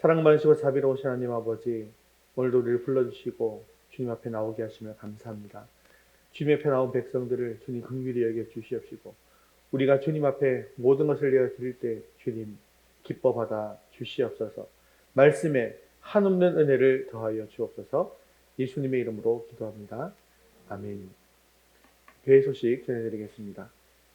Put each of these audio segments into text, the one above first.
사랑 많으시고 자비로우신 하나님 아버지, 오늘도 우리를 불러주시고 주님 앞에 나오게 하시며 감사합니다. 주님 앞에 나온 백성들을 주님 긍휼히 여겨 주시옵시고, 우리가 주님 앞에 모든 것을 내어 드릴 때 주님 기뻐 받아 주시옵소서. 말씀에 한없는 은혜를 더하여 주옵소서. 예수님의 이름으로 기도합니다. 아멘. 교회 소식 전해드리겠습니다.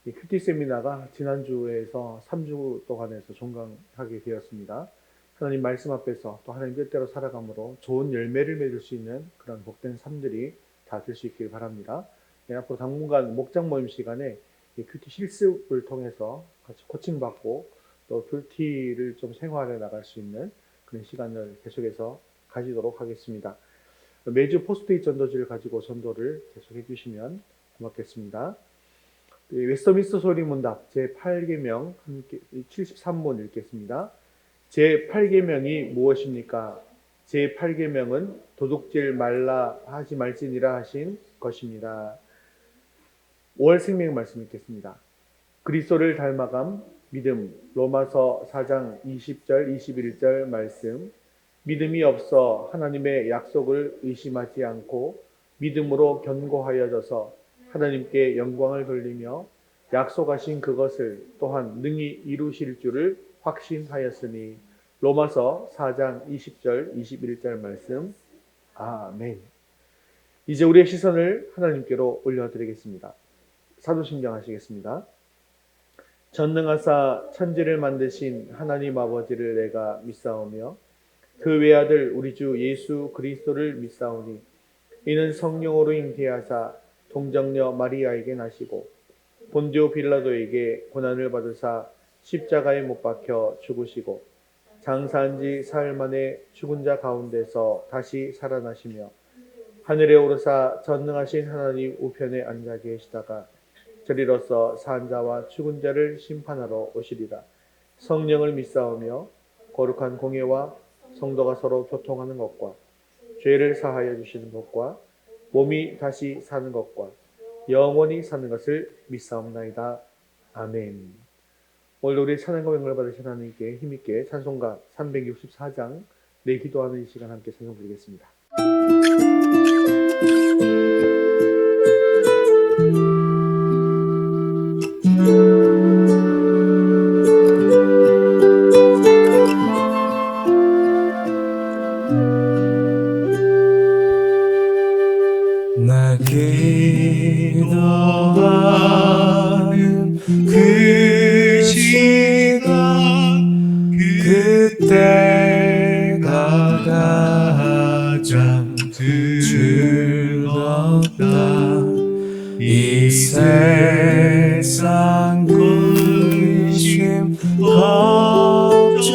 이 큐티 세미나가 지난주에서 3주 동안에서 종강하게 되었습니다. 하나님 말씀 앞에서 또 하나님 뜻대로 살아감으로 좋은 열매를 맺을 수 있는 그런 복된 삶들이 다 될 수 있길 바랍니다. 앞으로 당분간 목장 모임 시간에 이 큐티 실습을 통해서 같이 코칭받고 또 큐티를 좀 생활해 나갈 수 있는 그런 시간을 계속해서 가지도록 하겠습니다. 매주 포스트잇 전도지를 가지고 전도를 계속해 주시면 고맙겠습니다. 웨스터민스터 소리문답 제8계명 73문 읽겠습니다. 제8계명이 무엇입니까? 제8계명은 도둑질 말라 하지 말지니라 하신 것입니다. 5월 생명 말씀 읽겠습니다. 그리스도를 닮아감 믿음 로마서 4장 20절 21절 말씀. 믿음이 없어 하나님의 약속을 의심하지 않고 믿음으로 견고하여져서 하나님께 영광을 돌리며 약속하신 그것을 또한 능히 이루실 줄을 확신하였으니. 로마서 4장 20절 21절 말씀. 아멘. 이제 우리의 시선을 하나님께로 올려드리겠습니다. 사도신경 하시겠습니다. 전능하사 천지를 만드신 하나님 아버지를 내가 믿사오며 그 외아들 우리 주 예수 그리스도를 믿사오니 이는 성령으로 잉태하사 동정녀 마리아에게 나시고 본디오 빌라도에게 고난을 받으사 십자가에 못 박혀 죽으시고 장사한 지 사흘 만에 죽은 자 가운데서 다시 살아나시며 하늘에 오르사 전능하신 하나님 우편에 앉아 계시다가 저리로서 산 자와 죽은 자를 심판하러 오시리라. 성령을 믿사오며 거룩한 공예와 성도가 서로 교통하는 것과 죄를 사하여 주시는 것과 몸이 다시 사는 것과 영원히 사는 것을 믿사옵나이다. 아멘. 오늘 우리 찬양과 영광을 받으신 하나님께 힘있게 찬송가 364장 내 기도하는 이 시간 함께 찬송 드리겠습니다. 나 기도하는 그 시간 그때가 가장 즐겁다. 이 세상 근심 걱정에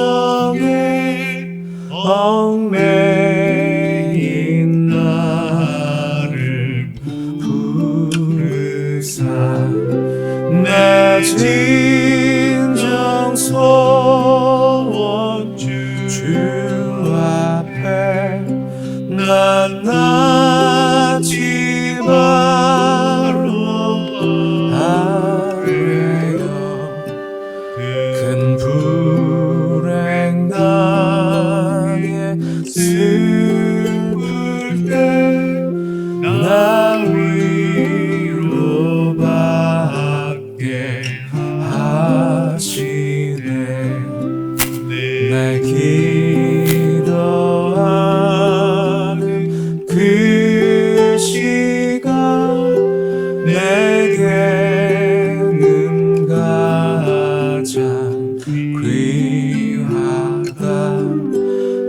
얽매인 나를 부르사 내 진정 소원 주 앞에 난 나지 말로 아뢰어 큰 불행 당해 슬플 때 나 위로받게 하시네. 내 기도하는 그 시간 내게는 가장 귀하다.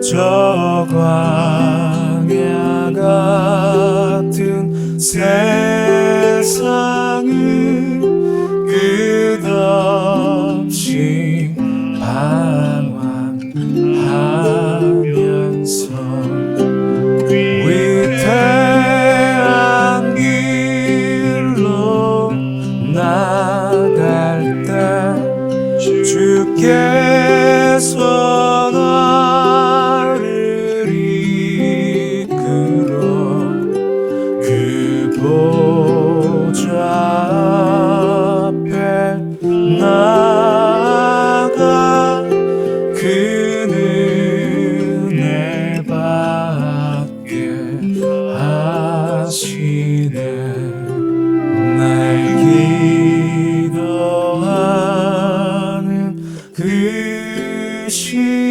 저 광야 같은 세상을 끝없이 방황하면서 위태한 길로 나갈 때 주께서 나를 이끌어 그 보좌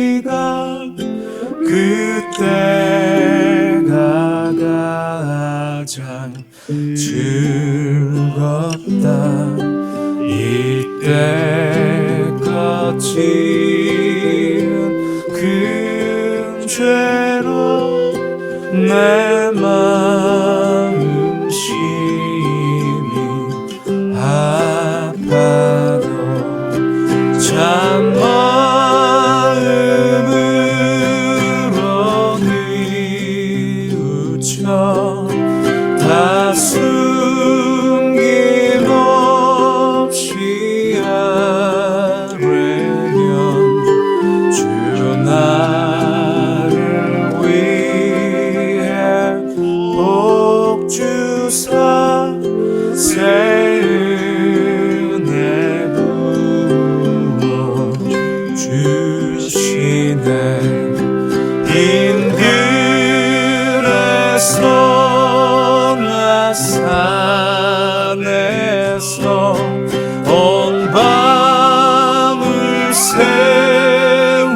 우리가 그때가 가장 즐겁다. 이때 거친 큰 죄로 내 마음 심히 아파도 참 마음으로 뉘우쳐 다 숨김없이 아뢰면 주 나를 위해 복 주사 새 은혜 부어 주시네. 빈들에서나 산에서 온 밤을 세워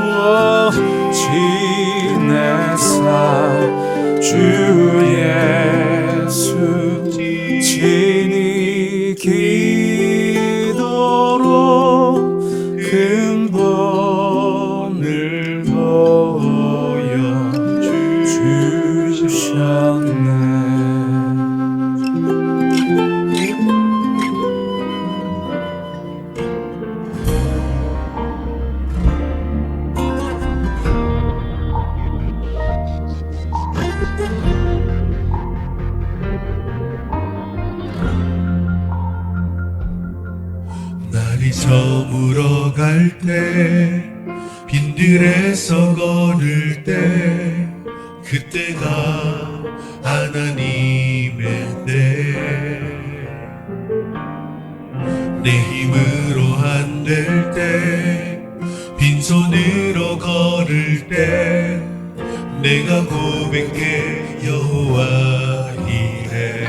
지내사 주 예수 친히 기도로 근본을 보여주셨네. 날이 저물어 갈 때 빈들에서 걸을 때 그때가 하나님의 때. 내 힘으로 안 될 때 빈손으로 걸을 때 내가 고백해 여호와 이래.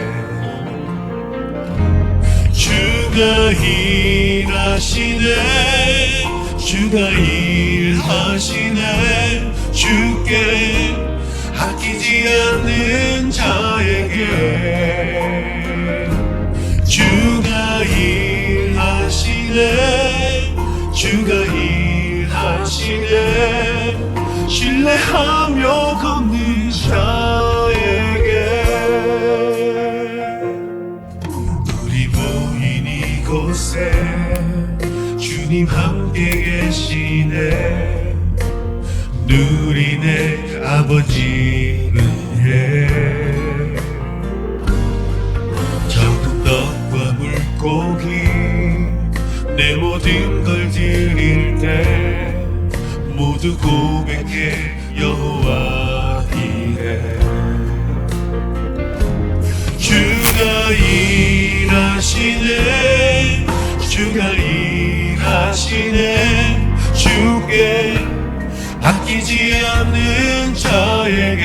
주가 일하시네, 주가 일하시네. 주께 아끼지 않는 자에게 주가 일하시네, 주가 일하시네. 신뢰하며 걷는 자에게 우리 모인 이곳에 주님 함께 계시네. 누리네 아버지 은혜. 적은 떡과 물고기 내 모든 걸 드릴 때 모두 고백해 여호와 이래. 주가 일하시네, 주가 일하시네. 주께 아끼지 않는 자에게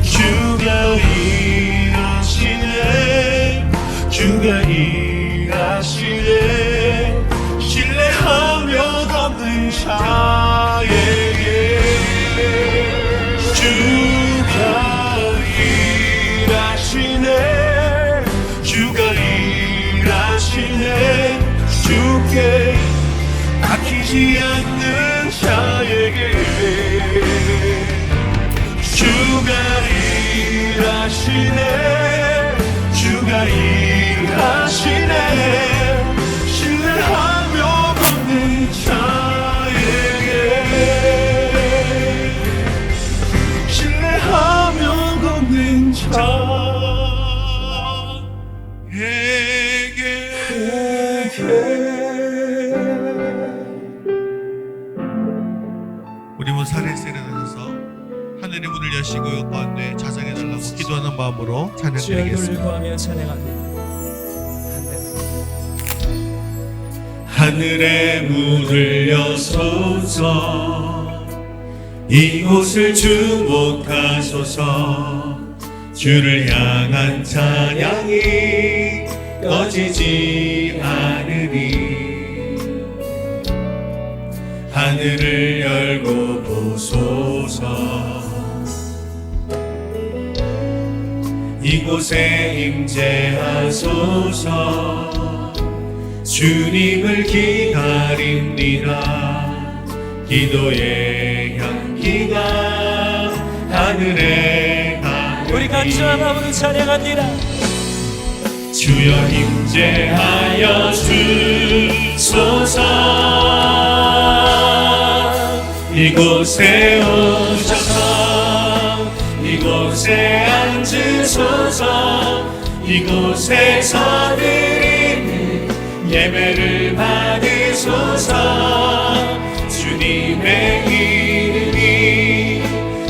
주가 일하시네, 주가 일하시네. 신뢰하며 걷는 자에게 주가 일하시네, 주가 일하시네. 주께 아끼지 않는 자에게 주가 일하시네, 주가 일하시네. 신뢰하며 걷는 자에게 신뢰하며 걷는 자에게. 우리 모두 살에서 일어나셔서 하늘의 문을 여시고 그 가운데 자장해달라고 기도하는 마음으로 찬양드리겠습니다. 구하며 찬양합니다. 하늘의 문을 여소서, 이곳을 주목하소서. 주를 향한 찬양이 꺼지지 않으리. 하늘을 열고 보소서. 이곳에 임재하소서. 주님을 기다립니다. 기도의 향기가 하늘에 가득히. 우리 같이 하나님을 찬양합니다. 주여 임재하여 주소서. 이곳에 오셔서 이곳에 앉으소서. 이곳에서 드리는 예배를 받으소서. 주님의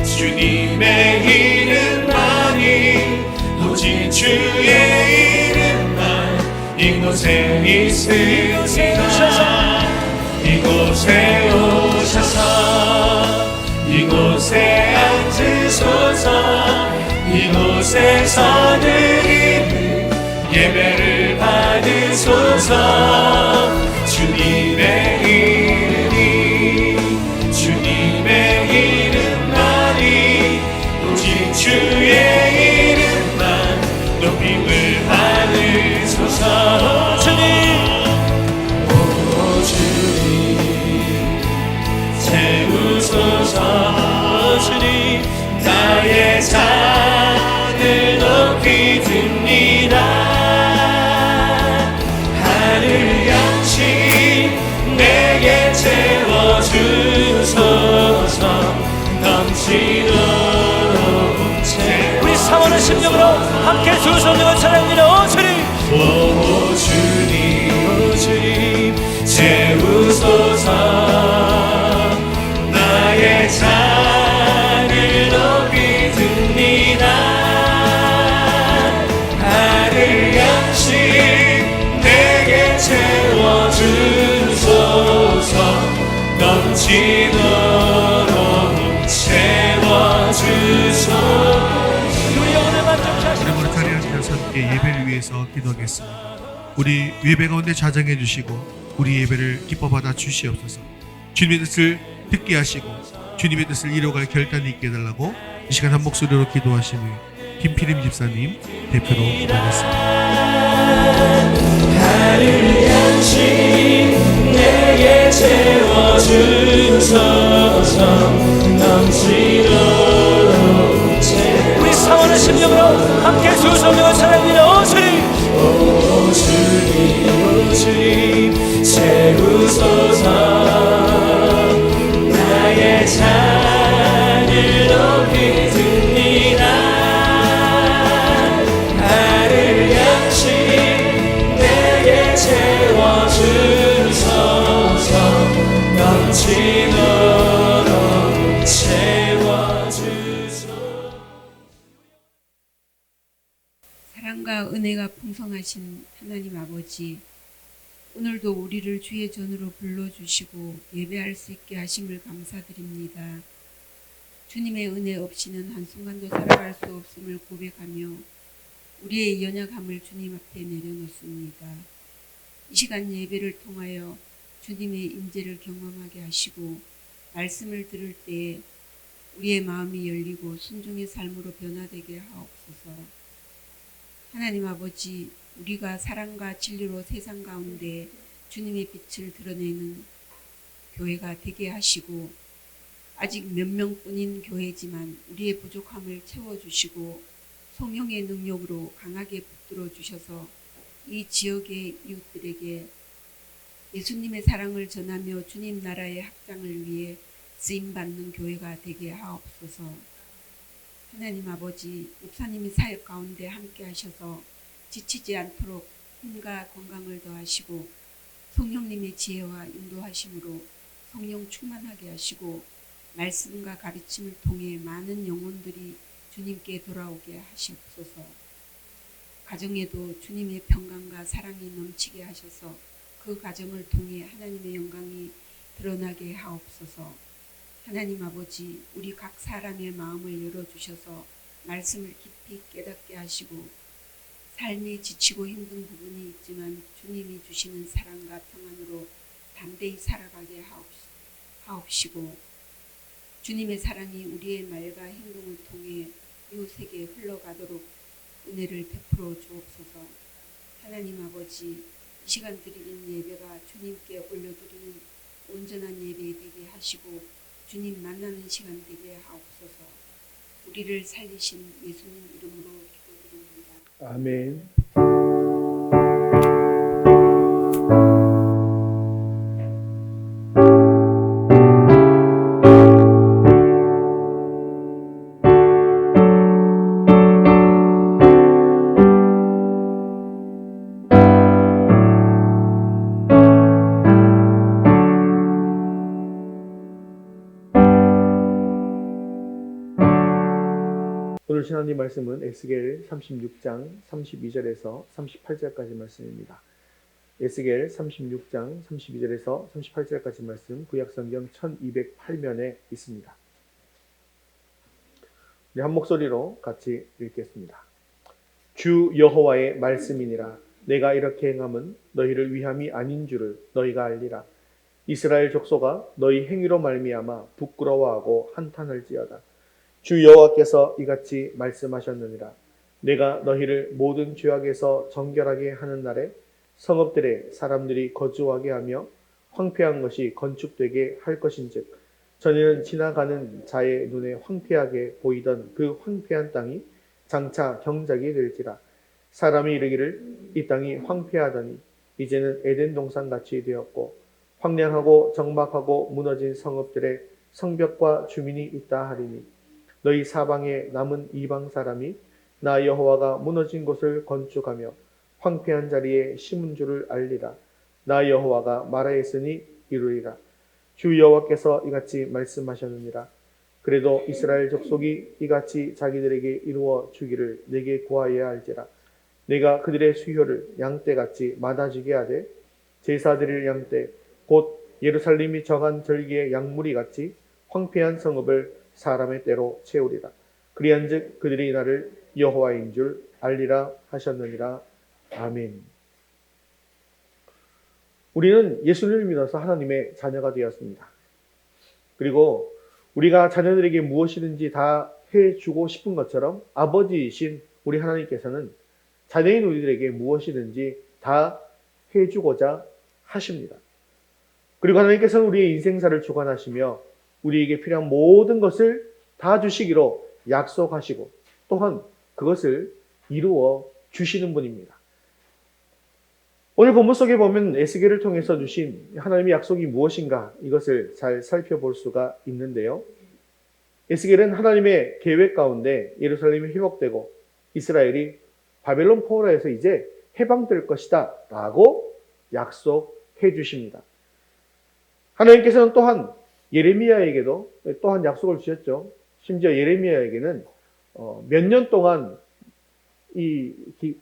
주님의 이름만이 오직 주의 이름만 이곳에 있으리라. 이곳에 오셔서 이곳에 앉으소서. 이곳에서 드리는 예배를 받으소서. 주님의 이름만이 오직 주의 이름만 높임을 받으소서. 주님, 오 주님 채우소서. 주님, 나의 잔을 높이 듭니다. 하늘 양식 내게 채워주소서. 넘치도록 우리 사모하는 심령으로 함께 주 성령을 찬양합니다. 오 주님, 오 주님, 오 주님 채우소서. 나의 잔을 높이 듭니다. 하늘 양식 내게 채워주소서. 넘치도록 채워주소서. 우리 영혼을 만족케 하시옵소서. 여러분 자리에 앉아서 함께 예배를 위해서 기도하겠습니다. 우리 예배 가운데 자정해 주시고 우리 예배를 기뻐 받아 주시옵소서. 주님의 뜻을 듣게 하시고 주님의 뜻을 이루어갈 결단이 있게 해달라고 이 시간 한 목소리로 기도하신 후 김필임 집사님 대표로 기도하겠습니다. 하늘 양식 내게 채워주소서. 넘치도록 우리 사모하는 심령으로 함께 주 성령을 찬양합니다. 오 주님, 오 주님, 오 주님 채우소서. 나의 잔을 높이 듭니다. 하늘 양식 내게 채워주소서. 넘치도록 채워주소서. 사랑과 은혜가 풍성하신 하나님 아버지, 오늘도 우리를 주의 전으로 불러주시고 예배할 수 있게 하심을 감사드립니다. 주님의 은혜 없이는 한순간도 살아갈 수 없음을 고백하며 우리의 연약함을 주님 앞에 내려놓습니다. 이 시간 예배를 통하여 주님의 임재를 경험하게 하시고 말씀을 들을 때에 우리의 마음이 열리고 순종의 삶으로 변화되게 하옵소서. 하나님 아버지, 우리가 사랑과 진리로 세상 가운데 주님의 빛을 드러내는 교회가 되게 하시고, 아직 몇 명뿐인 교회지만 우리의 부족함을 채워주시고 성령의 능력으로 강하게 붙들어 주셔서 이 지역의 이웃들에게 예수님의 사랑을 전하며 주님 나라의 확장을 위해 쓰임받는 교회가 되게 하옵소서. 하나님 아버지, 목사님의 사역 가운데 함께 하셔서 지치지 않도록 힘과 건강을 더하시고 성령님의 지혜와 인도하심으로 성령 충만하게 하시고 말씀과 가르침을 통해 많은 영혼들이 주님께 돌아오게 하시옵소서. 가정에도 주님의 평강과 사랑이 넘치게 하셔서 그 가정을 통해 하나님의 영광이 드러나게 하옵소서. 하나님 아버지, 우리 각 사람의 마음을 열어주셔서 말씀을 깊이 깨닫게 하시고 삶이 지치고 힘든 부분이 있지만 주님이 주시는 사랑과 평안으로 담대히 살아가게 하옵소서. 하옵시고 주님의 사랑이 우리의 말과 행동을 통해 이웃에게 흘러가도록 은혜를 베풀어 주옵소서. 하나님 아버지, 이 시간 드리는 예배가 주님께 올려드리는 온전한 예배 되게 하시고 주님 만나는 시간 되게 하옵소서. 우리를 살리신 예수님 이름으로 기도드립니다. 아멘. 오늘 하나님 말씀은 에스겔 36장 32절에서 38절까지 말씀입니다. 에스겔 36장 32절에서 38절까지 말씀 구약성경 1208면에 있습니다. 우리 한 목소리로 같이 읽겠습니다. 주 여호와의 말씀이니라. 내가 이렇게 행함은 너희를 위함이 아닌 줄을 너희가 알리라. 이스라엘 족속아 너희 행위로 말미암아 부끄러워하고 한탄할지어다. 주 여호와께서 이같이 말씀하셨느니라. 내가 너희를 모든 죄악에서 정결하게 하는 날에 성읍들에 사람들이 거주하게 하며 황폐한 것이 건축되게 할 것인즉 전에는 지나가는 자의 눈에 황폐하게 보이던 그 황폐한 땅이 장차 경작이 될지라. 사람이 이르기를 이 땅이 황폐하더니 이제는 에덴 동산같이 되었고 황량하고 적막하고 무너진 성읍들에 성벽과 주민이 있다 하리니 너희 사방에 남은 이방 사람이 나 여호와가 무너진 곳을 건축하며 황폐한 자리에 심은 줄을 알리라. 나 여호와가 말하였으니 이루리라. 주 여호와께서 이같이 말씀하셨느니라. 그래도 이스라엘 족속이 이같이 자기들에게 이루어 주기를 내게 구하여야 할지라. 내가 그들의 수효를 양떼같이 많아지게 하되 제사 드릴 양떼 곧 예루살렘이 정한 절기의 양무리 같이 황폐한 성읍을 사람의 때로 채우리라. 그리한즉 그들이 나를 여호와인 줄 알리라 하셨느니라. 아멘. 우리는 예수님을 믿어서 하나님의 자녀가 되었습니다. 그리고 우리가 자녀들에게 무엇이든지 다 해주고 싶은 것처럼 아버지이신 우리 하나님께서는 자녀인 우리들에게 무엇이든지 다 해주고자 하십니다. 그리고 하나님께서는 우리의 인생사를 주관하시며 우리에게 필요한 모든 것을 다 주시기로 약속하시고 또한 그것을 이루어 주시는 분입니다. 오늘 본문 속에 보면 에스겔을 통해서 주신 하나님의 약속이 무엇인가 이것을 잘 살펴볼 수가 있는데요. 에스겔은 하나님의 계획 가운데 예루살렘이 회복되고 이스라엘이 바벨론 포로에서 이제 해방될 것이다 라고 약속해 주십니다. 하나님께서는 또한 예레미야에게도 또한 약속을 주셨죠. 심지어 예레미야에게는 몇 년 동안 이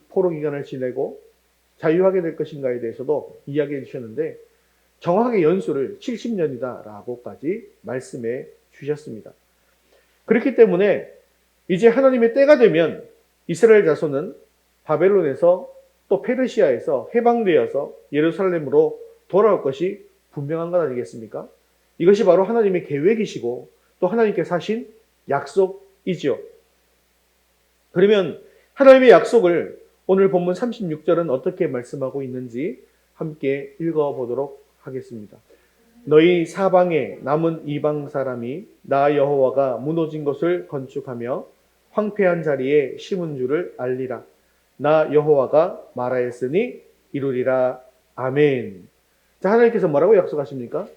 포로 기간을 지내고 자유하게 될 것인가에 대해서도 이야기해 주셨는데 정확하게 연수를 70년이다 라고까지 말씀해 주셨습니다. 그렇기 때문에 이제 하나님의 때가 되면 이스라엘 자손은 바벨론에서 또 페르시아에서 해방되어서 예루살렘으로 돌아올 것이 분명한 것 아니겠습니까? 이것이 바로 하나님의 계획이시고 또 하나님께서 하신 약속이지요. 그러면 하나님의 약속을 오늘 본문 36절은 어떻게 말씀하고 있는지 함께 읽어보도록 하겠습니다. 너희 사방에 남은 이방 사람이 나 여호와가 무너진 것을 건축하며 황폐한 자리에 심은 줄을 알리라. 나 여호와가 말하였으니 이루리라. 아멘. 자, 하나님께서 뭐라고 약속하십니까?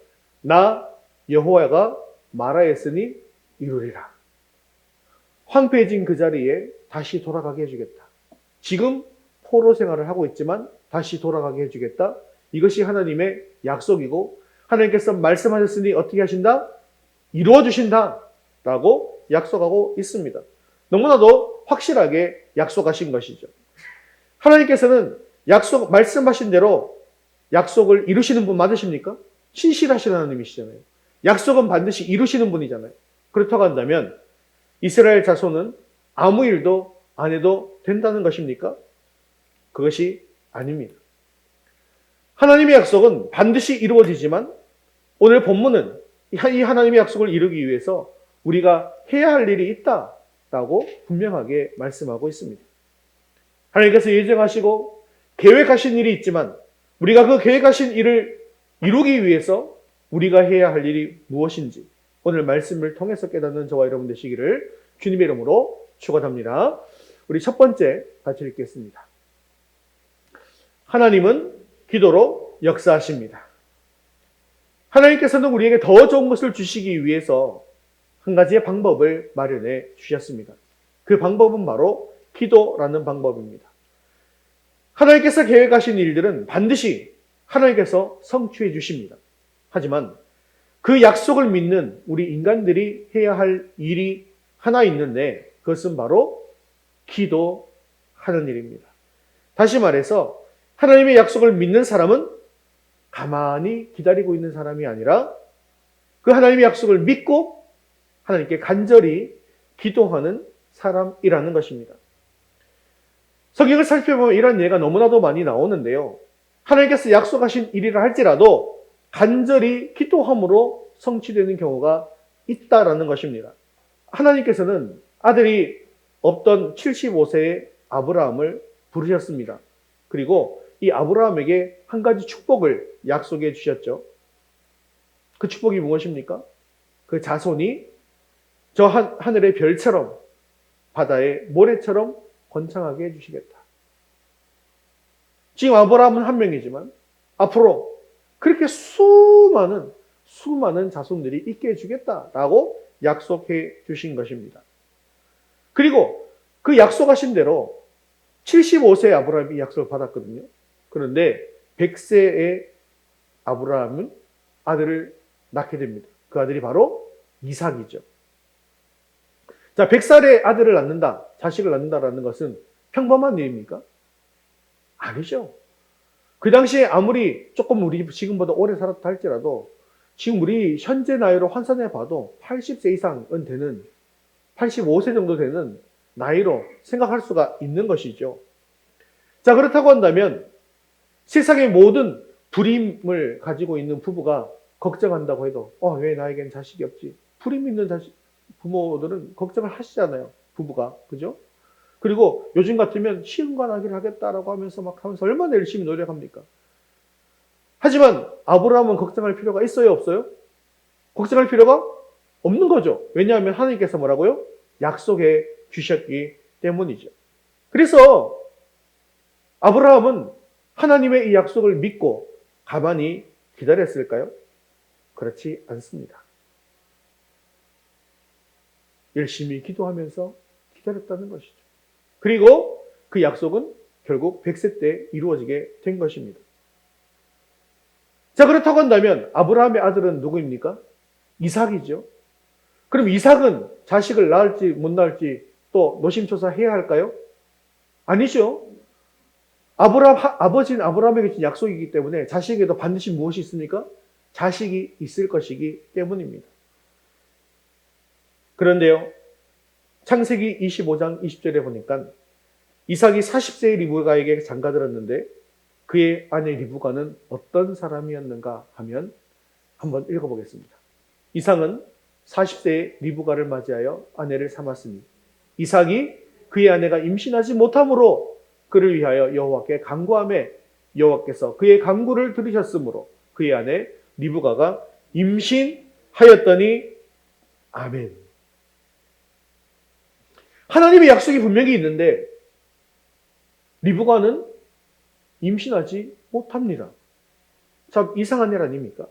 나 여호와가 말하였으니 이루리라. 황폐해진 그 자리에 다시 돌아가게 해주겠다. 지금 포로 생활을 하고 있지만 다시 돌아가게 해주겠다. 이것이 하나님의 약속이고 하나님께서 말씀하셨으니 어떻게 하신다? 이루어 주신다 라고 약속하고 있습니다. 너무나도 확실하게 약속하신 것이죠. 하나님께서는 말씀하신 대로 약속을 이루시는 분 맞으십니까? 신실하신 하나님이시잖아요. 약속은 반드시 이루시는 분이잖아요. 그렇다고 한다면 이스라엘 자손은 아무 일도 안 해도 된다는 것입니까? 그것이 아닙니다. 하나님의 약속은 반드시 이루어지지만 오늘 본문은 이 하나님의 약속을 이루기 위해서 우리가 해야 할 일이 있다라고 분명하게 말씀하고 있습니다. 하나님께서 예정하시고 계획하신 일이 있지만 우리가 그 계획하신 일을 이루기 위해서 우리가 해야 할 일이 무엇인지 오늘 말씀을 통해서 깨닫는 저와 여러분 되시기를 주님의 이름으로 축원합니다. 우리 첫 번째 같이 읽겠습니다. 하나님은 기도로 역사하십니다. 하나님께서는 우리에게 더 좋은 것을 주시기 위해서 한 가지의 방법을 마련해 주셨습니다. 그 방법은 바로 기도라는 방법입니다. 하나님께서 계획하신 일들은 반드시 하나님께서 성취해 주십니다. 하지만 그 약속을 믿는 우리 인간들이 해야 할 일이 하나 있는데 그것은 바로 기도하는 일입니다. 다시 말해서 하나님의 약속을 믿는 사람은 가만히 기다리고 있는 사람이 아니라 그 하나님의 약속을 믿고 하나님께 간절히 기도하는 사람이라는 것입니다. 성경을 살펴보면 이런 예가 너무나도 많이 나오는데요. 하나님께서 약속하신 일이라 할지라도 간절히 기도함으로 성취되는 경우가 있다라는 것입니다. 하나님께서는 아들이 없던 75세의 아브라함을 부르셨습니다. 그리고 이 아브라함에게 한 가지 축복을 약속해 주셨죠. 그 축복이 무엇입니까? 그 자손이 저 하늘의 별처럼 바다의 모래처럼 번창하게 해주시겠다. 지금 아브라함은 한 명이지만 앞으로 그렇게 수많은 자손들이 있게 해주겠다라고 약속해 주신 것입니다. 그리고 그 약속하신 대로 75세의 아브라함이 약속을 받았거든요. 그런데 100세의 아브라함은 아들을 낳게 됩니다. 그 아들이 바로 이삭이죠. 자, 100살의 아들을 낳는다, 자식을 낳는다라는 것은 평범한 일입니까? 아니죠. 그 당시에 아무리 조금 우리 지금보다 오래 살았다 할지라도 지금 우리 현재 나이로 환산해 봐도 80세 이상은 되는 85세 정도 되는 나이로 생각할 수가 있는 것이죠. 자, 그렇다고 한다면 세상의 모든 불임을 가지고 있는 부부가 걱정한다고 해도 왜 나에겐 자식이 없지? 불임 있는 부모들은 걱정을 하시잖아요. 부부가. 그죠? 그리고 요즘 같으면 시험관 하기를 하겠다라고 하면서 얼마나 열심히 노력합니까? 하지만 아브라함은 걱정할 필요가 있어요? 없어요? 걱정할 필요가 없는 거죠. 왜냐하면 하나님께서 뭐라고요? 약속해 주셨기 때문이죠. 그래서 아브라함은 하나님의 이 약속을 믿고 가만히 기다렸을까요? 그렇지 않습니다. 열심히 기도하면서 기다렸다는 것이죠. 그리고 그 약속은 결국 100세 때 이루어지게 된 것입니다. 자, 그렇다고 한다면 아브라함의 아들은 누구입니까? 이삭이죠. 그럼 이삭은 자식을 낳을지 못 낳을지 또 노심초사해야 할까요? 아니죠. 아버지는 아브라함에게 준 약속이기 때문에 자식에게도 반드시 무엇이 있습니까? 자식이 있을 것이기 때문입니다. 그런데요, 창세기 25장 20절에 보니까 이삭이 40세의 리브가에게 장가들었는데 그의 아내 리브가는 어떤 사람이었는가 하면 한번 읽어보겠습니다. 이삭은 40세의 리브가를 맞이하여 아내를 삼았으니 이삭이 그의 아내가 임신하지 못함으로 그를 위하여 여호와께 간구하매 여호와께서 그의 간구를 들으셨으므로 그의 아내 리브가가 임신하였더니 아멘. 하나님의 약속이 분명히 있는데 리브가는 임신하지 못합니다. 참 이상한 일 아닙니까?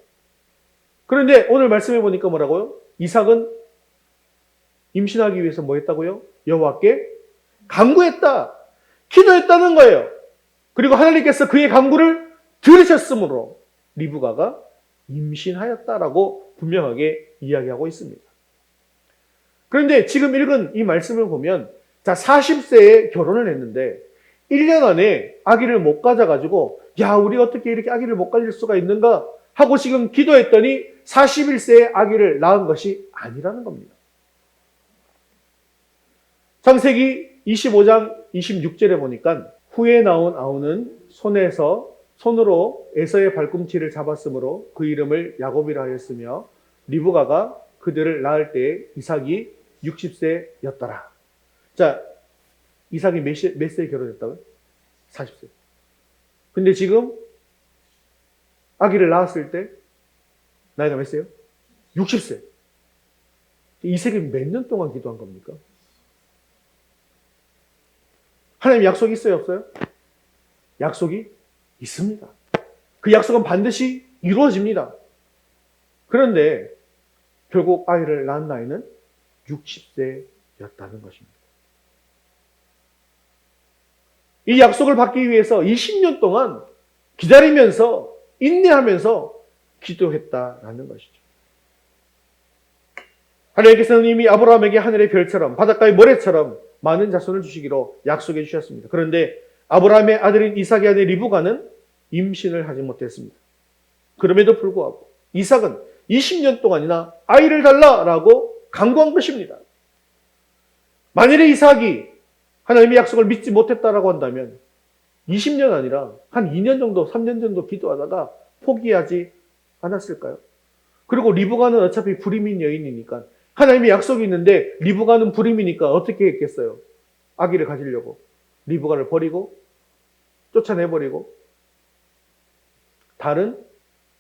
그런데 오늘 말씀해 보니까 뭐라고요? 이삭은 임신하기 위해서 뭐 했다고요? 여호와께 간구했다. 기도했다는 거예요. 그리고 하나님께서 그의 간구를 들으셨으므로 리브가가 임신하였다라고 분명하게 이야기하고 있습니다. 그런데 지금 읽은 이 말씀을 보면 자, 40세에 결혼을 했는데 1년 안에 아기를 못 가져가지고 야, 우리 어떻게 이렇게 아기를 못 가질 수가 있는가 하고 지금 기도했더니 41세에 아기를 낳은 것이 아니라는 겁니다. 창세기 25장 26절에 보니까 후에 나온 아우는 손으로 에서의 발꿈치를 잡았으므로 그 이름을 야곱이라 하였으며 리브가가 그들을 낳을 때 이삭이 60세였더라. 자, 이삭이 몇 세에 결혼했다고요? 40세. 근데 지금 아기를 낳았을 때 나이가 몇 세요? 60세. 이삭이 몇 년 동안 기도한 겁니까? 하나님 약속이 있어요, 없어요? 약속이 있습니다. 그 약속은 반드시 이루어집니다. 그런데 결국 아이를 낳은 나이는 60세였다는 것입니다. 이 약속을 받기 위해서 20년 동안 기다리면서 인내하면서 기도했다라는 것이죠. 하나님께서는 이미 아브라함에게 하늘의 별처럼 바닷가의 모래처럼 많은 자손을 주시기로 약속해 주셨습니다. 그런데 아브라함의 아들인 이삭의 아내 리브가는 임신을 하지 못했습니다. 그럼에도 불구하고 이삭은 20년 동안이나 아이를 달라라고 간구한 것입니다. 만일에 이삭이 하나님의 약속을 믿지 못했다라고 한다면 20년 아니라 한 2년 정도, 3년 정도 기도하다가 포기하지 않았을까요? 그리고 리브가는 어차피 불임인 여인이니까 하나님의 약속이 있는데 리브가는 불임이니까 어떻게 했겠어요? 아기를 가지려고 리브가를 버리고 쫓아내버리고 다른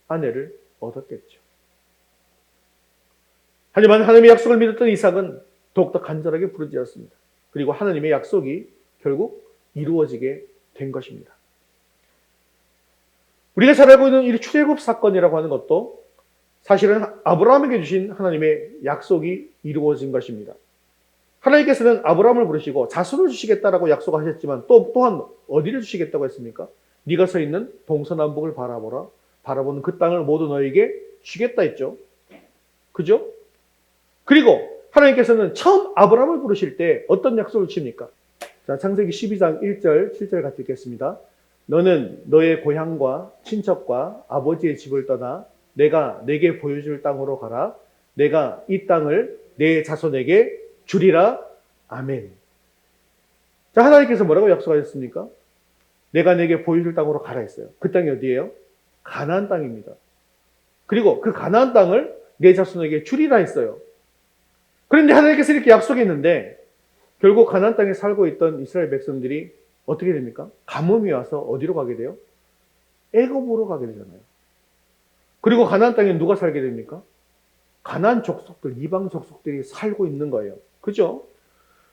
아내를 얻었겠죠. 하지만 하나님의 약속을 믿었던 이삭은 더욱더 간절하게 부르짖었습니다. 그리고 하나님의 약속이 결국 이루어지게 된 것입니다. 우리가 잘 알고 있는 이 출애굽 사건이라고 하는 것도 사실은 아브라함에게 주신 하나님의 약속이 이루어진 것입니다. 하나님께서는 아브라함을 부르시고 자손을 주시겠다라고 약속하셨지만 또한 어디를 주시겠다고 했습니까? 네가 서 있는 동서남북을 바라보라. 바라보는 그 땅을 모두 너에게 주겠다 했죠. 그죠? 그리고 하나님께서는 처음 아브라함을 부르실 때 어떤 약속을 주십니까? 자, 창세기 12장 1절, 7절 같이 읽겠습니다. 너는 너의 고향과 친척과 아버지의 집을 떠나 내가 내게 보여줄 땅으로 가라. 내가 이 땅을 내 자손에게 주리라. 아멘. 자, 하나님께서 뭐라고 약속하셨습니까? 내가 내게 보여줄 땅으로 가라 했어요. 그 땅이 어디예요? 가나안 땅입니다. 그리고 그 가나안 땅을 내 자손에게 주리라 했어요. 그런데 하나님께서 이렇게 약속했는데 결국 가나안 땅에 살고 있던 이스라엘 백성들이 어떻게 됩니까? 가뭄이 와서 어디로 가게 돼요? 애굽으로 가게 되잖아요. 그리고 가나안 땅에 누가 살게 됩니까? 가나안 족속들, 이방 족속들이 살고 있는 거예요. 그죠?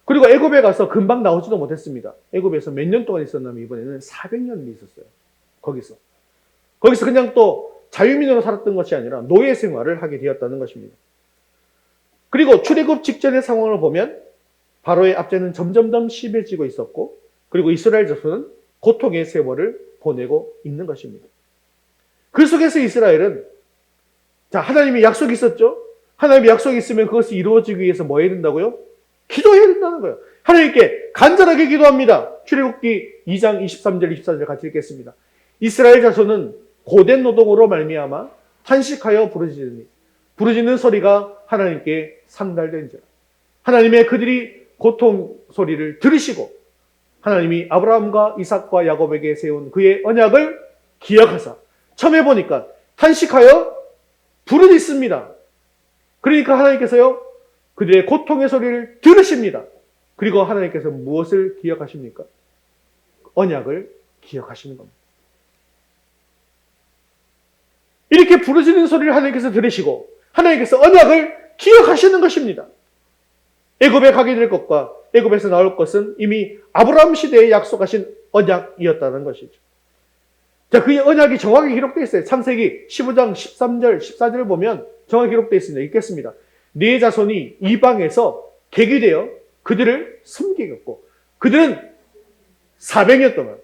그리고 애굽에 가서 금방 나오지도 못했습니다. 애굽에서 몇 년 동안 있었냐면 이번에는 400년이 있었어요. 거기서 그냥 또 자유민으로 살았던 것이 아니라 노예 생활을 하게 되었다는 것입니다. 그리고 출애굽 직전의 상황을 보면 바로의 압제는 점점 더 심해지고 있었고 그리고 이스라엘 자손은 고통의 세월을 보내고 있는 것입니다. 그 속에서 이스라엘은 자, 하나님의 약속이 있었죠? 하나님의 약속이 있으면 그것이 이루어지기 위해서 뭐 해야 된다고요? 기도해야 된다는 거예요. 하나님께 간절하게 기도합니다. 출애굽기 2장 23절 24절 같이 읽겠습니다. 이스라엘 자손은 고된 노동으로 말미암아 탄식하여 부르짖는 소리가 하나님께 상달된지라. 하나님의 그들이 고통 소리를 들으시고 하나님이 아브라함과 이삭과 야곱에게 세운 그의 언약을 기억하사 처음에 보니까 탄식하여 부르짖습니다. 그러니까 하나님께서요 그들의 고통의 소리를 들으십니다. 그리고 하나님께서 무엇을 기억하십니까? 언약을 기억하시는 겁니다. 이렇게 부르짖는 소리를 하나님께서 들으시고 하나님께서 언약을 기억하시는 것입니다. 애굽에 가게 될 것과 애굽에서 나올 것은 이미 아브라함 시대에 약속하신 언약이었다는 것이죠. 자, 그 언약이 정확히 기록되어 있어요. 창세기 15장 13절, 14절을 보면 정확히 기록되어 있습니다. 읽겠습니다. 네 자손이 이방에서 객이 그들을 섬기겠고 그들은 400년 동안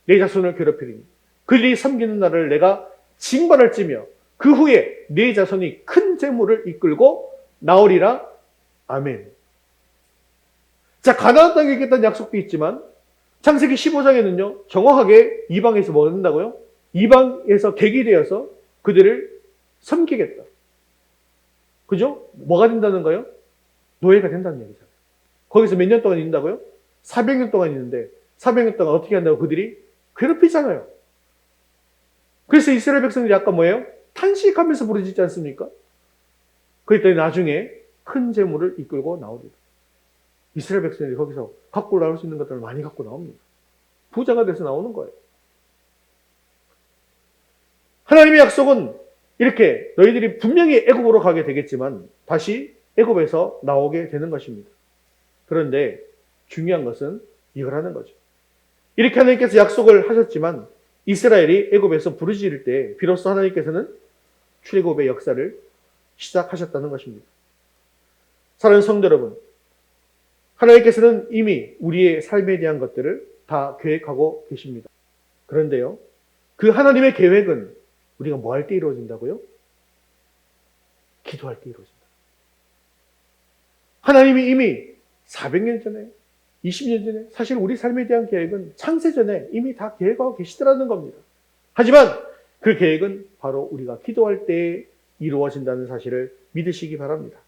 네 자손을 괴롭히리니 그들이 섬기는 날을 내가 징벌할지며 그 후에 네 자손이 큰 재물을 이끌고 나오리라. 아멘. 자, 가나안 땅에 있겠다는 약속도 있지만 창세기 15장에는요 정확하게 이방에서 뭐 된다고요? 이방에서 객이 되어서 그들을 섬기겠다. 그죠? 뭐가 된다는 거예요? 노예가 된다는 얘기잖아요. 거기서 몇 년 동안 있는다고요? 400년 동안 있는데 400년 동안 어떻게 한다고? 그들이 괴롭히잖아요. 그래서 이스라엘 백성들이 아까 뭐예요? 탄식하면서 부르짖지 않습니까? 그랬더니 나중에 큰 재물을 이끌고 나오리라. 이스라엘 백성들이 거기서 갖고 나올 수 있는 것들을 많이 갖고 나옵니다. 부자가 돼서 나오는 거예요. 하나님의 약속은 이렇게 너희들이 분명히 애굽으로 가게 되겠지만 다시 애굽에서 나오게 되는 것입니다. 그런데 중요한 것은 이거라는 거죠. 이렇게 하나님께서 약속을 하셨지만 이스라엘이 애굽에서 부르짖을 때 비로소 하나님께서는 출애굽의 역사를 시작하셨다는 것입니다. 사랑하는 성도 여러분, 하나님께서는 이미 우리의 삶에 대한 것들을 다 계획하고 계십니다. 그런데요, 그 하나님의 계획은 우리가 뭐 할 때 이루어진다고요? 기도할 때 이루어진다. 하나님이 이미 400년 전에, 20년 전에 사실 우리 삶에 대한 계획은 창세 전에 이미 다 계획하고 계시더라는 겁니다. 하지만 그 계획은 바로 우리가 기도할 때 이루어진다는 사실을 믿으시기 바랍니다.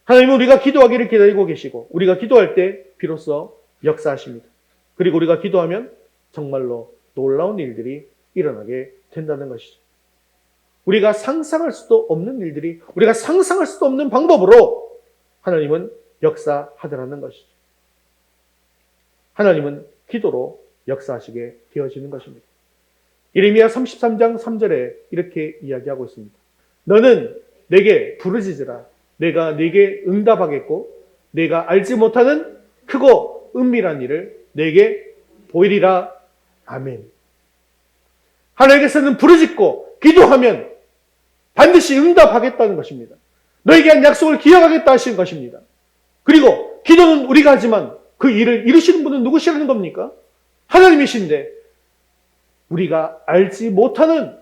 하나님은 우리가 기도하기를 기다리고 계시고 우리가 기도할 때 비로소 역사하십니다. 그리고 우리가 기도하면 정말로 놀라운 일들이 일어나게 된다는 것이죠. 우리가 상상할 수도 없는 일들이, 우리가 상상할 수도 없는 방법으로 하나님은 역사하더라는 것이죠. 하나님은 기도로 역사하시게 되어지는 것입니다. 예레미야 33장 3절에 이렇게 이야기하고 있습니다. 너는 내게 부르짖으라. 내가 네게 응답하겠고 내가 알지 못하는 크고 은밀한 일을 내게 보이리라. 아멘. 하나님께서는 부르짖고 기도하면 반드시 응답하겠다는 것입니다. 너에게 한 약속을 기억하겠다 하시는 것입니다. 그리고 기도는 우리가 하지만 그 일을 이루시는 분은 누구시라는 겁니까? 하나님이신데 우리가 알지 못하는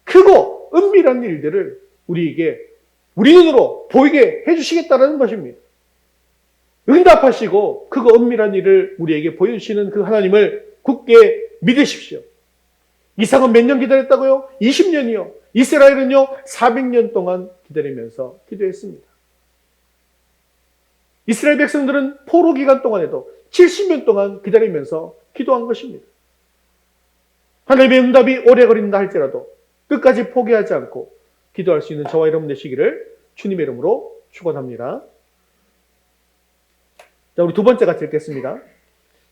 크고 은밀한 일들을 우리에게 우리 눈으로 보이게 해주시겠다는 것입니다. 응답하시고 크고 은밀한 일을 우리에게 보여주시는 그 하나님을 굳게 믿으십시오. 이삭은 몇 년 기다렸다고요? 20년이요. 이스라엘은요 400년 동안 기다리면서 기도했습니다. 이스라엘 백성들은 포로 기간 동안에도 70년 동안 기다리면서 기도한 것입니다. 하나님의 응답이 오래 걸린다 할지라도 끝까지 포기하지 않고 기도할 수 있는 저와 여러분 되시기를 주님의 이름으로 축원합니다. 자, 우리 두 번째 같이 읽겠습니다.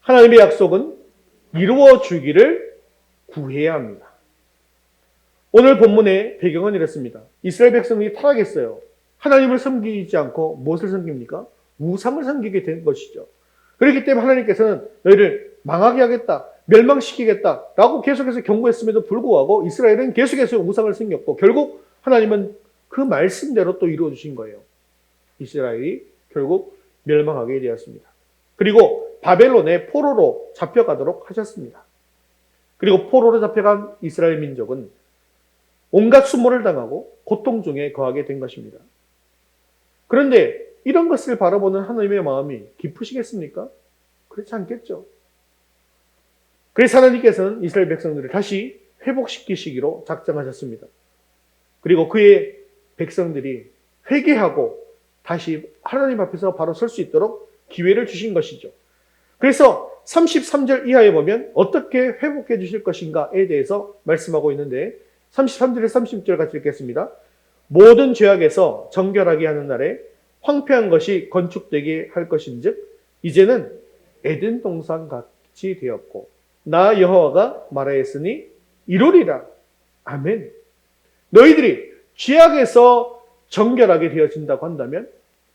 하나님의 약속은 이루어 주기를 구해야 합니다. 오늘 본문의 배경은 이렇습니다. 이스라엘 백성들이 타락했어요. 하나님을 섬기지 않고 무엇을 섬깁니까? 우상을 섬기게 된 것이죠. 그렇기 때문에 하나님께서는 너희를 망하게 하겠다, 멸망시키겠다라고 계속해서 경고했음에도 불구하고 이스라엘은 계속해서 우상을 섬겼고 결국 하나님은 그 말씀대로 또 이루어 주신 거예요. 이스라엘이 결국 멸망하게 되었습니다. 그리고 바벨론의 포로로 잡혀가도록 하셨습니다. 그리고 포로로 잡혀간 이스라엘 민족은 온갖 수모를 당하고 고통 중에 거하게 된 것입니다. 그런데 이런 것을 바라보는 하나님의 마음이 깊으시겠습니까? 그렇지 않겠죠. 그래서 하나님께서는 이스라엘 백성들을 다시 회복시키시기로 작정하셨습니다. 그리고 그의 백성들이 회개하고 다시 하나님 앞에서 바로 설 수 있도록 기회를 주신 것이죠. 그래서 33절 이하에 보면 어떻게 회복해 주실 것인가에 대해서 말씀하고 있는데 33절에서 30절 같이 읽겠습니다. 모든 죄악에서 정결하게 하는 날에 황폐한 것이 건축되게 할 것인즉 이제는 에덴 동산 같이 되었고 나 여호와가 말하였으니 이루리라. 아멘. 너희들이 죄악에서 정결하게 되어진다고 한다면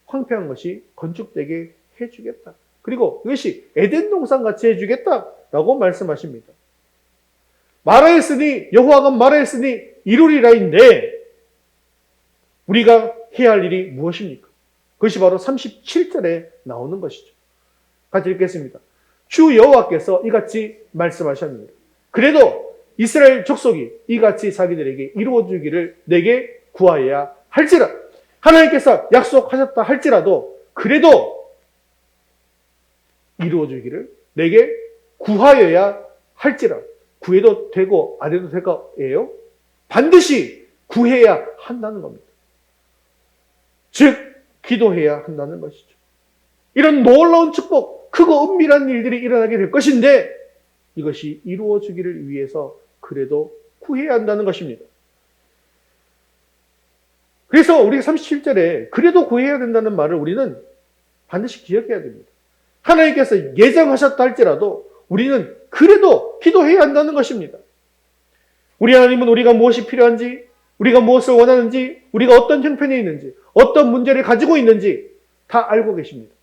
황폐한 것이 건축되게 해주겠다. 그리고 이것이 에덴 동산 같이 해주겠다라고 말씀하십니다. 말하였으니 여호와가 말하였으니 이루리라인데 우리가 해야 할 일이 무엇입니까? 그것이 바로 37절에 나오는 것이죠. 같이 읽겠습니다. 주 여호와께서 이같이 말씀하셨습니다. 그래도 이스라엘 족속이 이같이 자기들에게 이루어주기를 내게 구하여야 할지라. 하나님께서 약속하셨다 할지라도 그래도 이루어주기를 내게 구하여야 할지라. 구해도 되고 안 해도 될 거예요? 반드시 구해야 한다는 겁니다. 즉 기도해야 한다는 것이죠. 이런 놀라운 축복, 크고 은밀한 일들이 일어나게 될 것인데 이것이 이루어지기를 위해서 그래도 구해야 한다는 것입니다. 그래서 우리 37절에 그래도 구해야 된다는 말을 우리는 반드시 기억해야 됩니다. 하나님께서 예정하셨다 할지라도 우리는 그래도 기도해야 한다는 것입니다. 우리 하나님은 우리가 무엇이 필요한지, 우리가 무엇을 원하는지, 우리가 어떤 형편에 있는지, 어떤 문제를 가지고 있는지 다 알고 계십니다.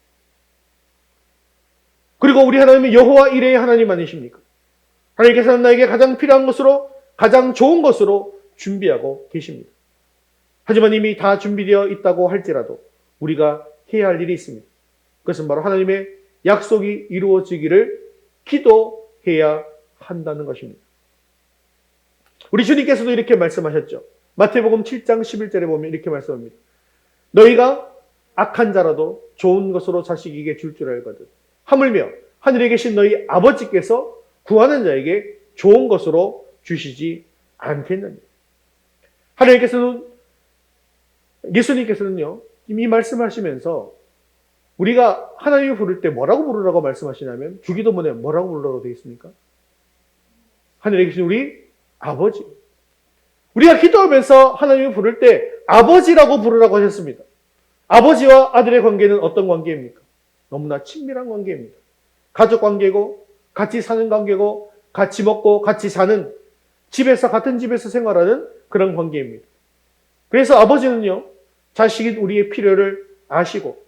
그리고 우리 하나님은 여호와 이레의 하나님 아니십니까? 하나님께서는 나에게 가장 필요한 것으로, 가장 좋은 것으로 준비하고 계십니다. 하지만 이미 다 준비되어 있다고 할지라도 우리가 해야 할 일이 있습니다. 그것은 바로 하나님의 약속이 이루어지기를 기도해야 한다는 것입니다. 우리 주님께서도 이렇게 말씀하셨죠. 마태복음 7장 11절에 보면 이렇게 말씀합니다. 너희가 악한 자라도 좋은 것으로 자식에게 줄 줄 알거든. 하물며 하늘에 계신 너희 아버지께서 구하는 자에게 좋은 것으로 주시지 않겠느냐. 하나님께서는, 예수님께서는요, 이미 말씀하시면서 우리가 하나님을 부를 때 뭐라고 부르라고 말씀하시냐면 주기도문에 뭐라고 부르라고 되어 있습니까? 하늘에 계신 우리 아버지. 우리가 기도하면서 하나님을 부를 때 아버지라고 부르라고 하셨습니다. 아버지와 아들의 관계는 어떤 관계입니까? 너무나 친밀한 관계입니다. 가족 관계고, 같이 사는 관계고, 같이 먹고 같이 사는, 같은 집에서 생활하는 그런 관계입니다. 그래서 아버지는요, 자식인 우리의 필요를 아시고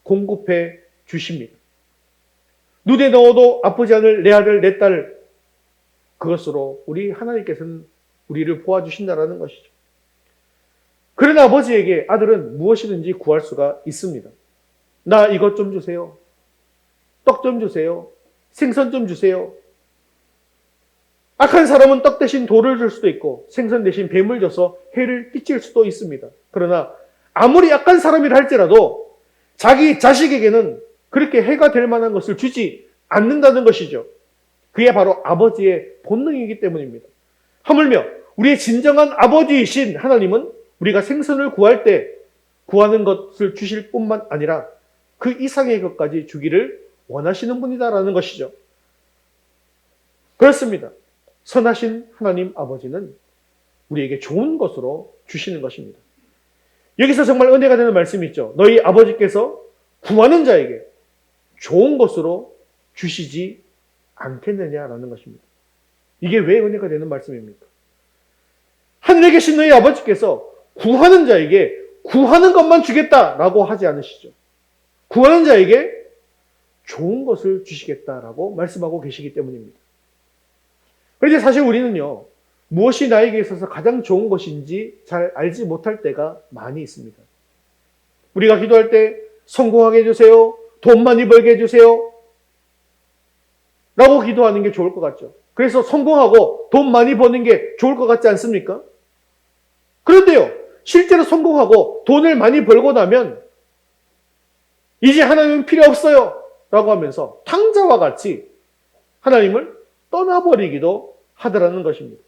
공급해 주십니다. 눈에 넣어도 아프지 않을 내 아들, 내 딸, 그것으로 우리 하나님께서는 우리를 보아주신다라는 것이죠. 그런 아버지에게 아들은 무엇이든지 구할 수가 있습니다. 나 이것 좀 주세요. 떡 좀 주세요. 생선 좀 주세요. 악한 사람은 떡 대신 돌을 줄 수도 있고 생선 대신 뱀을 줘서 해를 끼칠 수도 있습니다. 그러나 아무리 악한 사람이라 할지라도 자기 자식에게는 그렇게 해가 될 만한 것을 주지 않는다는 것이죠. 그게 바로 아버지의 본능이기 때문입니다. 하물며 우리의 진정한 아버지이신 하나님은 우리가 생선을 구할 때 구하는 것을 주실 뿐만 아니라 그 이상의 것까지 주기를 원하시는 분이다라는 것이죠. 그렇습니다. 선하신 하나님 아버지는 우리에게 좋은 것으로 주시는 것입니다. 여기서 정말 은혜가 되는 말씀이 있죠. 너희 아버지께서 구하는 자에게 좋은 것으로 주시지 않겠느냐라는 것입니다. 이게 왜 은혜가 되는 말씀입니까? 하늘에 계신 너희 아버지께서 구하는 자에게 구하는 것만 주겠다라고 하지 않으시죠. 구하는 자에게 좋은 것을 주시겠다라고 말씀하고 계시기 때문입니다. 그런데 사실 우리는요, 무엇이 나에게 있어서 가장 좋은 것인지 잘 알지 못할 때가 많이 있습니다. 우리가 기도할 때 성공하게 해주세요, 돈 많이 벌게 해주세요 라고 기도하는 게 좋을 것 같죠. 그래서 성공하고 돈 많이 버는 게 좋을 것 같지 않습니까? 그런데요, 실제로 성공하고 돈을 많이 벌고 나면 이제 하나님은 필요 없어요 라고 하면서 탕자와 같이 하나님을 떠나버리기도 하더라는 것입니다.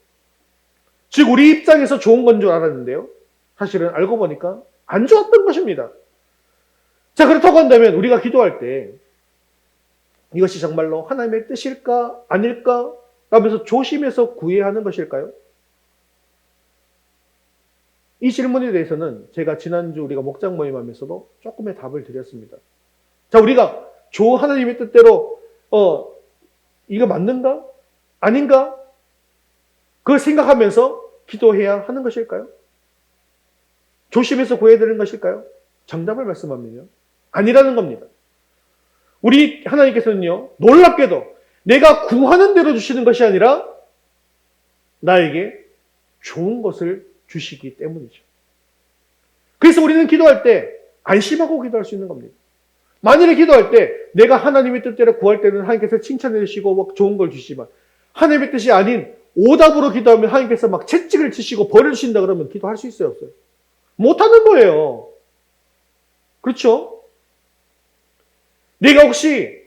즉 우리 입장에서 좋은 건 줄 알았는데요, 사실은 알고 보니까 안 좋았던 것입니다. 자, 그렇다고 한다면 우리가 기도할 때 이것이 정말로 하나님의 뜻일까 아닐까 하면서 조심해서 구해야 하는 것일까요? 이 질문에 대해서는 제가 지난주 우리가 목장 모임하면서도 조금의 답을 드렸습니다. 자, 우리가 하나님의 뜻대로 이거 맞는가? 아닌가? 그걸 생각하면서 기도해야 하는 것일까요? 조심해서 구해야 되는 것일까요? 정답을 말씀하면요, 아니라는 겁니다. 우리 하나님께서는요, 놀랍게도 내가 구하는 대로 주시는 것이 아니라 나에게 좋은 것을 주시기 때문이죠. 그래서 우리는 기도할 때 안심하고 기도할 수 있는 겁니다. 만일에 기도할 때 내가 하나님의 뜻대로 구할 때는 하나님께서 칭찬해 주시고 막 좋은 걸 주시지만 하나님의 뜻이 아닌 오답으로 기도하면 하나님께서 막 채찍을 치시고 벌을 주신다 그러면 기도할 수 있어요, 없어요? 못하는 거예요. 그렇죠? 내가 혹시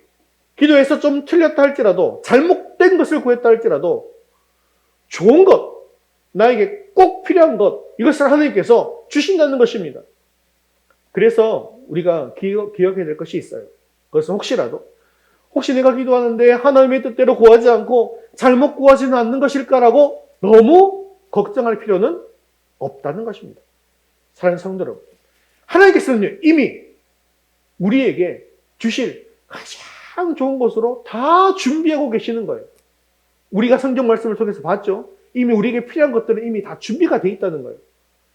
기도해서 좀 틀렸다 할지라도, 잘못된 것을 구했다 할지라도 좋은 것, 나에게 꼭 필요한 것, 이것을 하나님께서 주신다는 것입니다. 그래서 우리가 기억해야 될 것이 있어요. 그것은 혹시 내가 기도하는데 하나님의 뜻대로 구하지 않고 잘못 구하지는 않는 것일까라고 너무 걱정할 필요는 없다는 것입니다. 사랑하는 성도 여러분, 하나님께서는요, 이미 우리에게 주실 가장 좋은 것으로 다 준비하고 계시는 거예요. 우리가 성경 말씀을 통해서 봤죠? 이미 우리에게 필요한 것들은 이미 다 준비가 돼 있다는 거예요.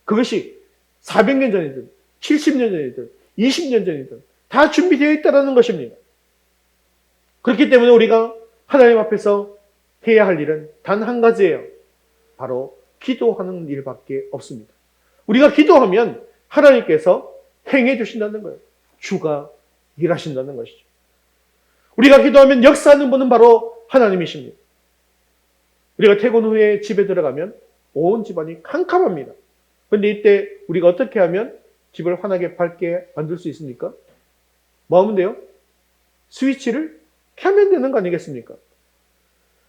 그것이 400년 전이든 70년 전이든 20년 전이든 다 준비되어 있다는 것입니다. 그렇기 때문에 우리가 하나님 앞에서 해야 할 일은 단 한 가지예요. 바로 기도하는 일밖에 없습니다. 우리가 기도하면 하나님께서 행해 주신다는 거예요. 주가 일하신다는 것이죠. 우리가 기도하면 역사하는 분은 바로 하나님이십니다. 우리가 퇴근 후에 집에 들어가면 온 집안이 캄캄합니다. 그런데 이때 우리가 어떻게 하면 집을 환하게 밝게 만들 수 있습니까? 뭐 하면 돼요? 스위치를 켜면 되는 거 아니겠습니까?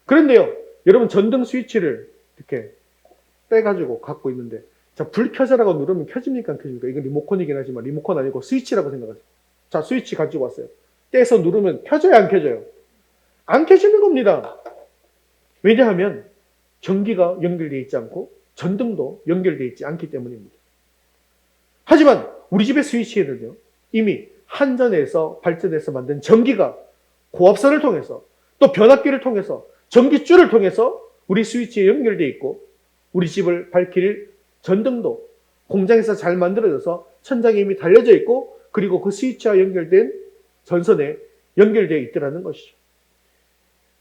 그런데요, 여러분 전등 스위치를 이렇게 떼가지고 갖고 있는데, 자, 불 켜자라고 누르면 켜집니까? 안 켜집니까? 이건 리모컨이긴 하지만 리모컨 아니고 스위치라고 생각하세요. 자, 스위치 가지고 왔어요. 떼서 누르면 켜져요, 안 켜져요? 안 켜지는 겁니다. 왜냐하면 전기가 연결되어 있지 않고 전등도 연결되어 있지 않기 때문입니다. 하지만 우리 집의 스위치에는요, 이미 한전에서 발전해서 만든 전기가 고압선을 통해서 또 변압기를 통해서 전기줄을 통해서 우리 스위치에 연결되어 있고, 우리 집을 밝힐 전등도 공장에서 잘 만들어져서 천장에 이미 달려져 있고, 그리고 그 스위치와 연결된 전선에 연결되어 있더라는 것이죠.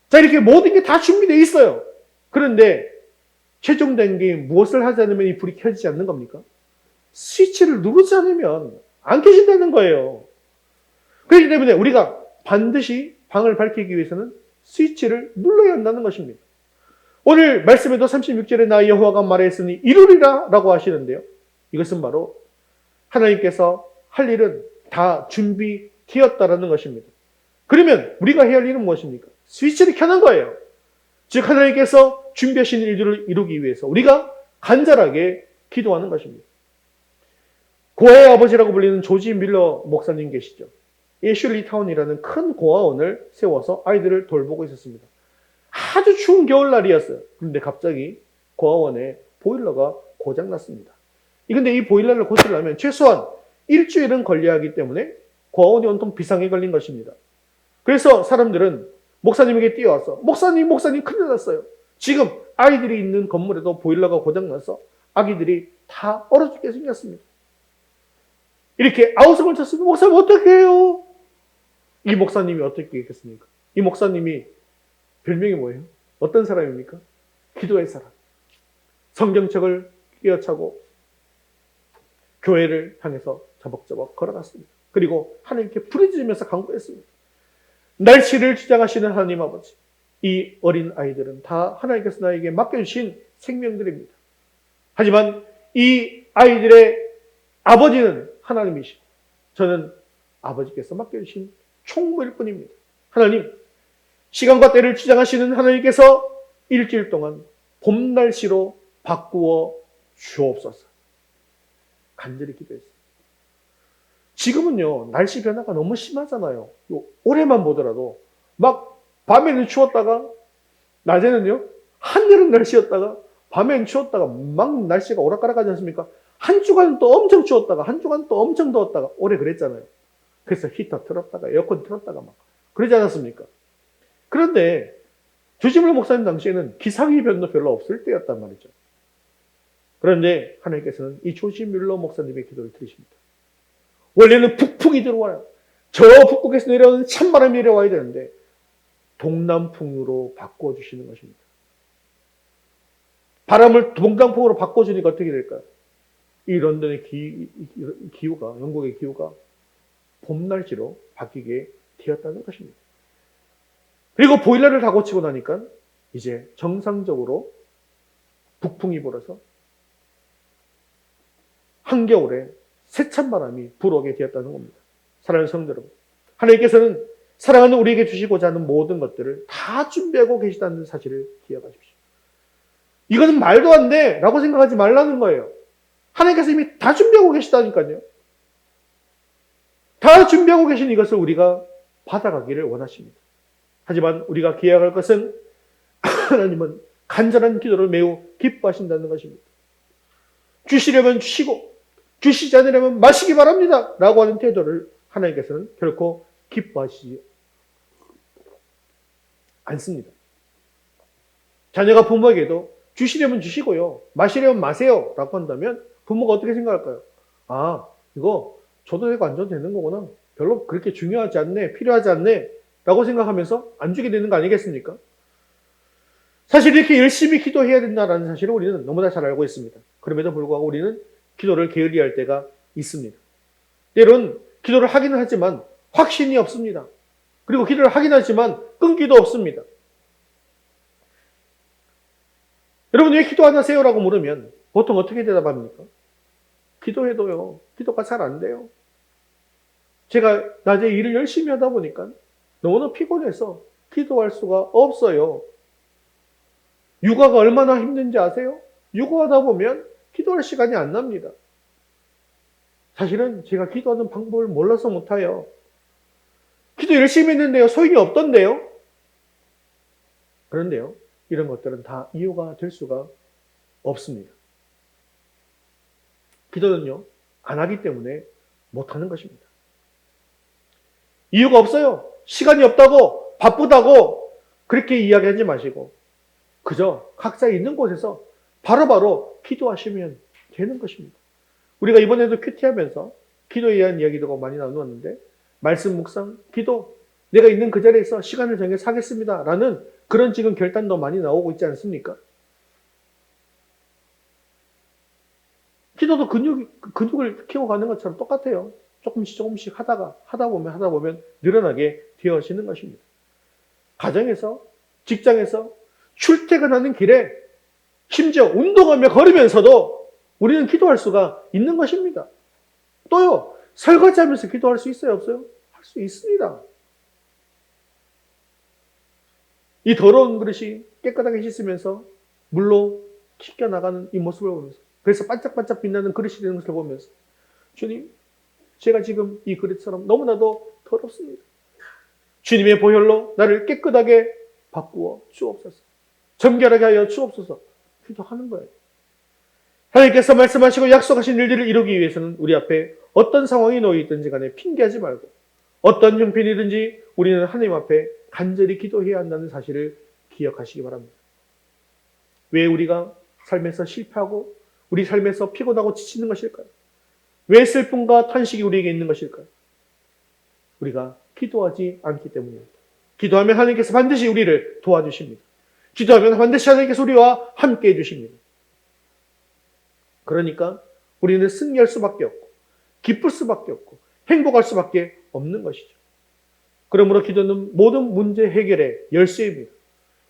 자, 이렇게 모든 게 다 준비되어 있어요. 그런데 최종된 게 무엇을 하지 않으면 이 불이 켜지지 않는 겁니까? 스위치를 누르지 않으면 안 켜진다는 거예요. 그렇기 때문에 우리가 반드시 방을 밝히기 위해서는 스위치를 눌러야 한다는 것입니다. 오늘 말씀에도 36절에 나 여호와가 말했으니 이루리라 라고 하시는데요. 이것은 바로 하나님께서 할 일은 다 준비되었다라는 것입니다. 그러면 우리가 해야 할 일은 무엇입니까? 스위치를 켜는 거예요. 즉 하나님께서 준비하신 일들을 이루기 위해서 우리가 간절하게 기도하는 것입니다. 고아의 아버지라고 불리는 조지 밀러 목사님 계시죠. 애슐리 타운이라는 큰 고아원을 세워서 아이들을 돌보고 있었습니다. 아주 추운 겨울날이었어요. 그런데 갑자기 고아원에 보일러가 고장났습니다. 그런데 이 보일러를 고치려면 최소한 일주일은 걸려야 하기 때문에 고아원이 온통 비상에 걸린 것입니다. 그래서 사람들은 목사님에게 뛰어와서 목사님 큰일 났어요. 지금 아이들이 있는 건물에도 보일러가 고장나서 아기들이 다 얼어 죽게 생겼습니다. 이렇게 아우성을 쳤으면 목사님 어떻게 해요? 이 목사님이 어떻게 했겠습니까? 이 목사님이 별명이 뭐예요? 어떤 사람입니까? 기도의 사람. 성경책을 끼어차고 교회를 향해서 저벅저벅 걸어갔습니다. 그리고 하나님께 부르짖으면서 간구했습니다. 날씨를 주장하시는 하나님 아버지, 이 어린 아이들은 다 하나님께서 나에게 맡겨주신 생명들입니다. 하지만 이 아이들의 아버지는 하나님이시고 저는 아버지께서 맡겨주신 총무일 뿐입니다. 하나님, 시간과 때를 주장하시는 하나님께서 일주일 동안 봄 날씨로 바꾸어 주옵소서. 간절히 기도했어요. 지금은요, 날씨 변화가 너무 심하잖아요. 올해만 보더라도 막 밤에는 추웠다가 낮에는요, 한여름 날씨였다가 밤에는 추웠다가 막 날씨가 오락가락하지 않습니까? 한 주간 또 엄청 추웠다가 한 주간 또 엄청 더웠다가 올해 그랬잖아요. 그래서 히터 틀었다가 에어컨 틀었다가 막 그러지 않았습니까? 그런데 조지밀러 목사님 당시에는 기상이변도 별로 없을 때였단 말이죠. 그런데 하나님께서는 이 조지밀러 목사님의 기도를 들으십니다. 원래는 북풍이 들어와요. 저 북극에서 내려오는 찬바람이 내려와야 되는데 동남풍으로 바꿔주시는 것입니다. 바람을 동남풍으로 바꿔주니까 어떻게 될까요? 이 런던의 기후가, 영국의 기후가 봄 날씨로 바뀌게 되었다는 것입니다. 그리고 보일러를 다 고치고 나니까 이제 정상적으로 북풍이 불어서 한겨울에 세찬 바람이 불어오게 되었다는 겁니다. 사랑하는 성도 여러분, 하나님께서는 사랑하는 우리에게 주시고자 하는 모든 것들을 다 준비하고 계시다는 사실을 기억하십시오. 이거는 말도 안 돼 라고 생각하지 말라는 거예요. 하나님께서 이미 다 준비하고 계시다니까요. 다 준비하고 계신 이것을 우리가 받아가기를 원하십니다. 하지만 우리가 기억할 것은 하나님은 간절한 기도를 매우 기뻐하신다는 것입니다. 주시려면 주시고 주시지 않으려면 마시기 바랍니다. 라고 하는 태도를 하나님께서는 결코 기뻐하시지 않습니다. 자녀가 부모에게도 주시려면 주시고요, 마시려면 마세요 라고 한다면 부모가 어떻게 생각할까요? 아, 이거 줘도 되고 안 줘도 되는 거구나. 별로 그렇게 중요하지 않네, 필요하지 않네 라고 생각하면서 안 주게 되는 거 아니겠습니까? 사실 이렇게 열심히 기도해야 된다는 사실을 우리는 너무나 잘 알고 있습니다. 그럼에도 불구하고 우리는 기도를 게을리할 때가 있습니다. 때론 기도를 하기는 하지만 확신이 없습니다. 그리고 기도를 하긴 하지만 끈기도 없습니다. 여러분, 왜 기도 안 하세요? 라고 물으면 보통 어떻게 대답합니까? 기도해도요, 기도가 잘 안 돼요. 제가 낮에 일을 열심히 하다 보니까 너무나 피곤해서 기도할 수가 없어요. 육아가 얼마나 힘든지 아세요? 육아하다 보면 기도할 시간이 안 납니다. 사실은 제가 기도하는 방법을 몰라서 못해요. 기도 열심히 했는데요, 소용이 없던데요? 그런데요, 이런 것들은 다 이유가 될 수가 없습니다. 기도는요, 안 하기 때문에 못하는 것입니다. 이유가 없어요. 시간이 없다고, 바쁘다고 그렇게 이야기하지 마시고 그저 각자 있는 곳에서 바로바로 기도하시면 되는 것입니다. 우리가 이번에도 큐티하면서 기도에 대한 이야기도 많이 나누었는데, 말씀 묵상, 기도, 내가 있는 그 자리에서 시간을 정해서 하겠습니다 라는 그런 지금 결단도 많이 나오고 있지 않습니까? 기도도 근육을 키워가는 것처럼 똑같아요. 조금씩 하다 보면 늘어나게 되어지는 것입니다. 가정에서, 직장에서, 출퇴근하는 길에, 심지어 운동하며 걸으면서도 우리는 기도할 수가 있는 것입니다. 또요, 설거지하면서 기도할 수 있어요, 없어요? 할 수 있습니다. 이 더러운 그릇이 깨끗하게 씻으면서 물로 씻겨나가는 이 모습을 보면서, 그래서 반짝반짝 빛나는 그릇이 되는 것을 보면서, 주님, 제가 지금 이 그릇처럼 너무나도 더럽습니다. 주님의 보혈로 나를 깨끗하게 바꾸어 주옵소서. 정결하게 하여 주옵소서. 기도하는 거예요. 하나님께서 말씀하시고 약속하신 일들을 이루기 위해서는 우리 앞에 어떤 상황이 놓여 있든지 간에 핑계하지 말고, 어떤 형편이든지 우리는 하나님 앞에 간절히 기도해야 한다는 사실을 기억하시기 바랍니다. 왜 우리가 삶에서 실패하고 우리 삶에서 피곤하고 지치는 것일까요? 왜 슬픔과 탄식이 우리에게 있는 것일까요? 우리가 기도하지 않기 때문입니다. 기도하면 하나님께서 반드시 우리를 도와주십니다. 기도하면 반드시 하나님께서 우리와 함께 해주십니다. 그러니까 우리는 승리할 수밖에 없고, 기쁠 수밖에 없고, 행복할 수밖에 없는 것이죠. 그러므로 기도는 모든 문제 해결의 열쇠입니다.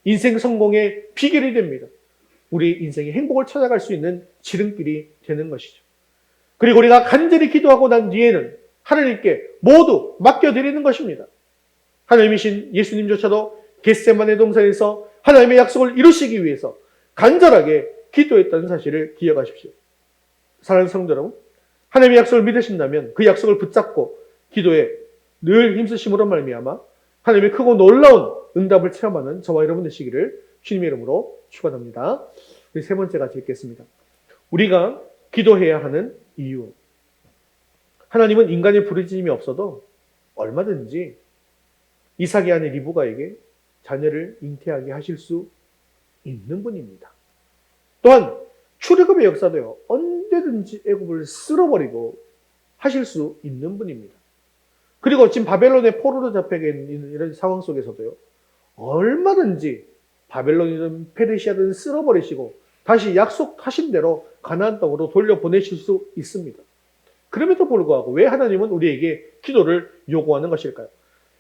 인생 성공의 비결이 됩니다. 우리 인생의 행복을 찾아갈 수 있는 지름길이 되는 것이죠. 그리고 우리가 간절히 기도하고 난 뒤에는 하나님께 모두 맡겨드리는 것입니다. 하나님이신 예수님조차도 겟세마네 동산에서 하나님의 약속을 이루시기 위해서 간절하게 기도했다는 사실을 기억하십시오. 사랑하는 성도 여러분, 하나님의 약속을 믿으신다면 그 약속을 붙잡고 기도에 늘 힘쓰심으로 말미암아 하나님의 크고 놀라운 응답을 체험하는 저와 여러분 되시기를 주님의 이름으로 축원합니다. 우리 세 번째 같이 읽겠습니다. 우리가 기도해야 하는 이유. 하나님은 인간의 부르짖음이 없어도 얼마든지 이삭의 아내 리브가에게 자녀를 잉태하게 하실 수 있는 분입니다. 또한 출애굽의 역사도요, 언제든지 애굽을 쓸어버리고 하실 수 있는 분입니다. 그리고 지금 바벨론의 포로로 잡혀 있는 이런 상황 속에서도요, 얼마든지 바벨론이든 페르시아든 쓸어버리시고 다시 약속하신 대로 가나안 땅으로 돌려보내실 수 있습니다. 그럼에도 불구하고 왜 하나님은 우리에게 기도를 요구하는 것일까요?